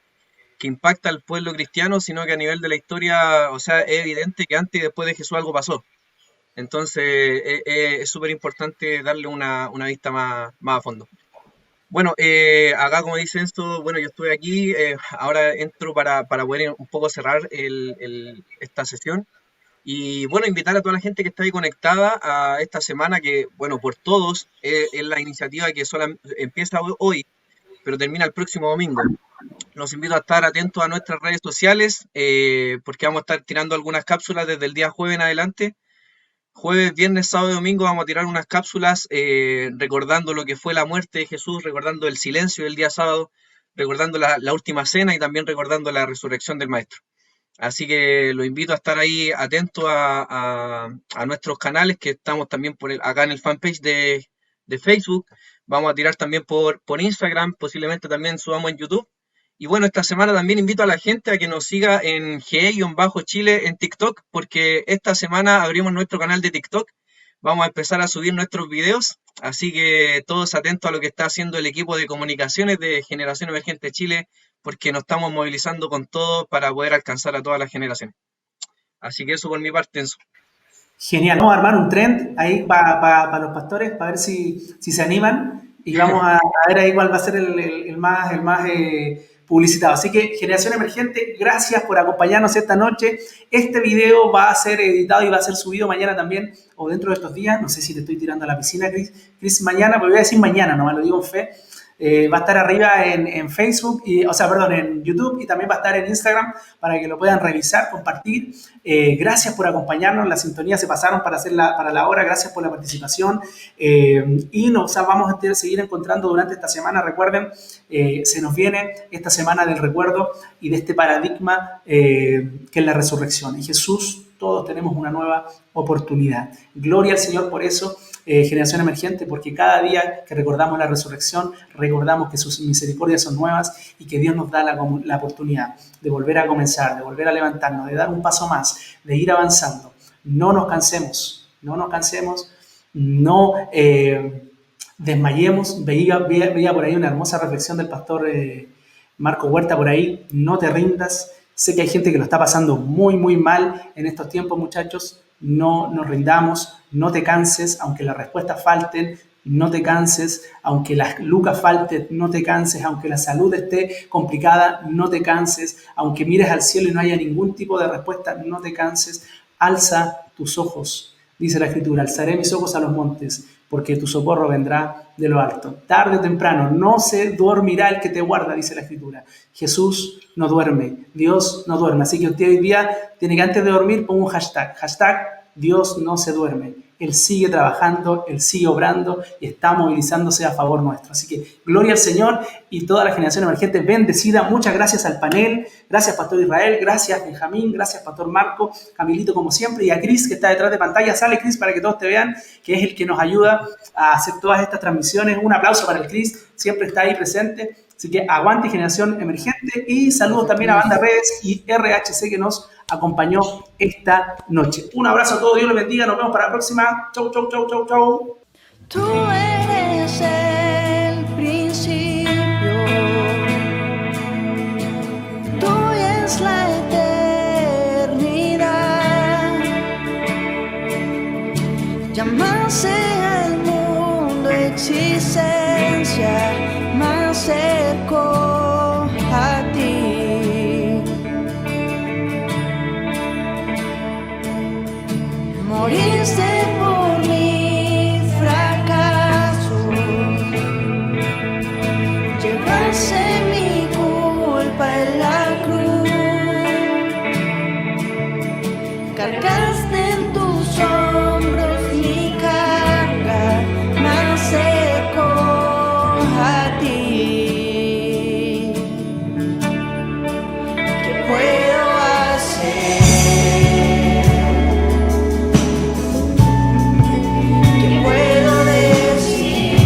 impacta al pueblo cristiano, sino que a nivel de la historia, o sea, es evidente que antes y después de Jesús algo pasó. Entonces es súper importante darle una vista más a fondo. Bueno, acá como dice esto, bueno, yo estuve aquí, ahora entro para poder un poco cerrar esta sesión. Y bueno, invitar a toda la gente que está ahí conectada a esta semana que, bueno, por todos, es la iniciativa que empieza hoy, pero termina el próximo domingo. Los invito a estar atentos a nuestras redes sociales, porque vamos a estar tirando algunas cápsulas desde el día jueves en adelante. Jueves, viernes, sábado y domingo vamos a tirar unas cápsulas recordando lo que fue la muerte de Jesús, recordando el silencio del día sábado, recordando la última cena y también recordando la resurrección del Maestro. Así que los invito a estar ahí atentos a nuestros canales, que estamos también acá en el fanpage de Facebook. Vamos a tirar también por Instagram, posiblemente también subamos en YouTube. Y bueno, esta semana también invito a la gente a que nos siga en GE-Chile en TikTok, porque esta semana abrimos nuestro canal de TikTok. Vamos a empezar a subir nuestros videos, así que todos atentos a lo que está haciendo el equipo de comunicaciones de Generación Emergente Chile, porque nos estamos movilizando con todo para poder alcanzar a todas las generaciones. Así que eso por mi parte, Enzo. Genial. Vamos a armar un trend ahí para los pastores, para ver si se animan y vamos a ver ahí cuál va a ser el más publicitado. Así que, Generación Emergente, gracias por acompañarnos esta noche. Este video va a ser editado y va a ser subido mañana también o dentro de estos días. No sé si te estoy tirando a la piscina, Cris. Cris, mañana, pero voy a decir mañana, nomás lo digo en fe. Va a estar arriba en Facebook, en YouTube, y también va a estar en Instagram para que lo puedan revisar, compartir. Gracias por acompañarnos, la sintonía se pasaron para la hora, gracias por la participación y nos vamos a seguir encontrando durante esta semana. Recuerden, se nos viene esta semana del recuerdo y de este paradigma que es la resurrección. En Jesús todos tenemos una nueva oportunidad. Gloria al Señor por eso. Generación Emergente, porque cada día que recordamos la resurrección, recordamos que sus misericordias son nuevas y que Dios nos da la oportunidad de volver a comenzar, de volver a levantarnos, de dar un paso más, de ir avanzando. No nos cansemos, no desmayemos. Veía por ahí una hermosa reflexión del pastor Marco Huerta por ahí. No te rindas. Sé que hay gente que lo está pasando muy, muy mal en estos tiempos, muchachos. No nos rindamos, no te canses, aunque las respuestas falten, no te canses, aunque las lucas falten, no te canses, aunque la salud esté complicada, no te canses, aunque mires al cielo y no haya ningún tipo de respuesta, no te canses. Alza tus ojos, dice la Escritura, alzaré mis ojos a los montes, porque tu socorro vendrá de lo alto. Tarde o temprano, no se dormirá el que te guarda, dice la Escritura. Jesús no duerme, Dios no duerme. Así que usted hoy día tiene que, antes de dormir, ponga un hashtag Dios no se duerme. Él sigue trabajando, Él sigue obrando y está movilizándose a favor nuestro. Así que gloria al Señor y toda la Generación Emergente bendecida. Muchas gracias al panel, gracias Pastor Israel, gracias Benjamín, gracias Pastor Marco, Camilito como siempre, y a Cris que está detrás de pantalla. Sale Cris para que todos te vean, que es el que nos ayuda a hacer todas estas transmisiones. Un aplauso para el Cris, siempre está ahí presente. Así que aguante Generación Emergente y saludos también a Banda Redes y RHC que nos acompañó esta noche. Un abrazo a todos, Dios los bendiga, nos vemos para la próxima. Chau, chau, chau, chau, chau. Tú eres el principio, tuya es la eternidad. Llamarse al mundo existencia, más cerco a ti. Moriste por mi fracaso, llevaste mi culpa en la cruz, cargaste en tus hombros mi carga, más cerco a ti. ¿Qué puedo hacer? ¿Qué puedo decir?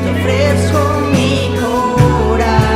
Te ofrezco mi corazón.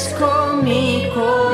con mi corazón.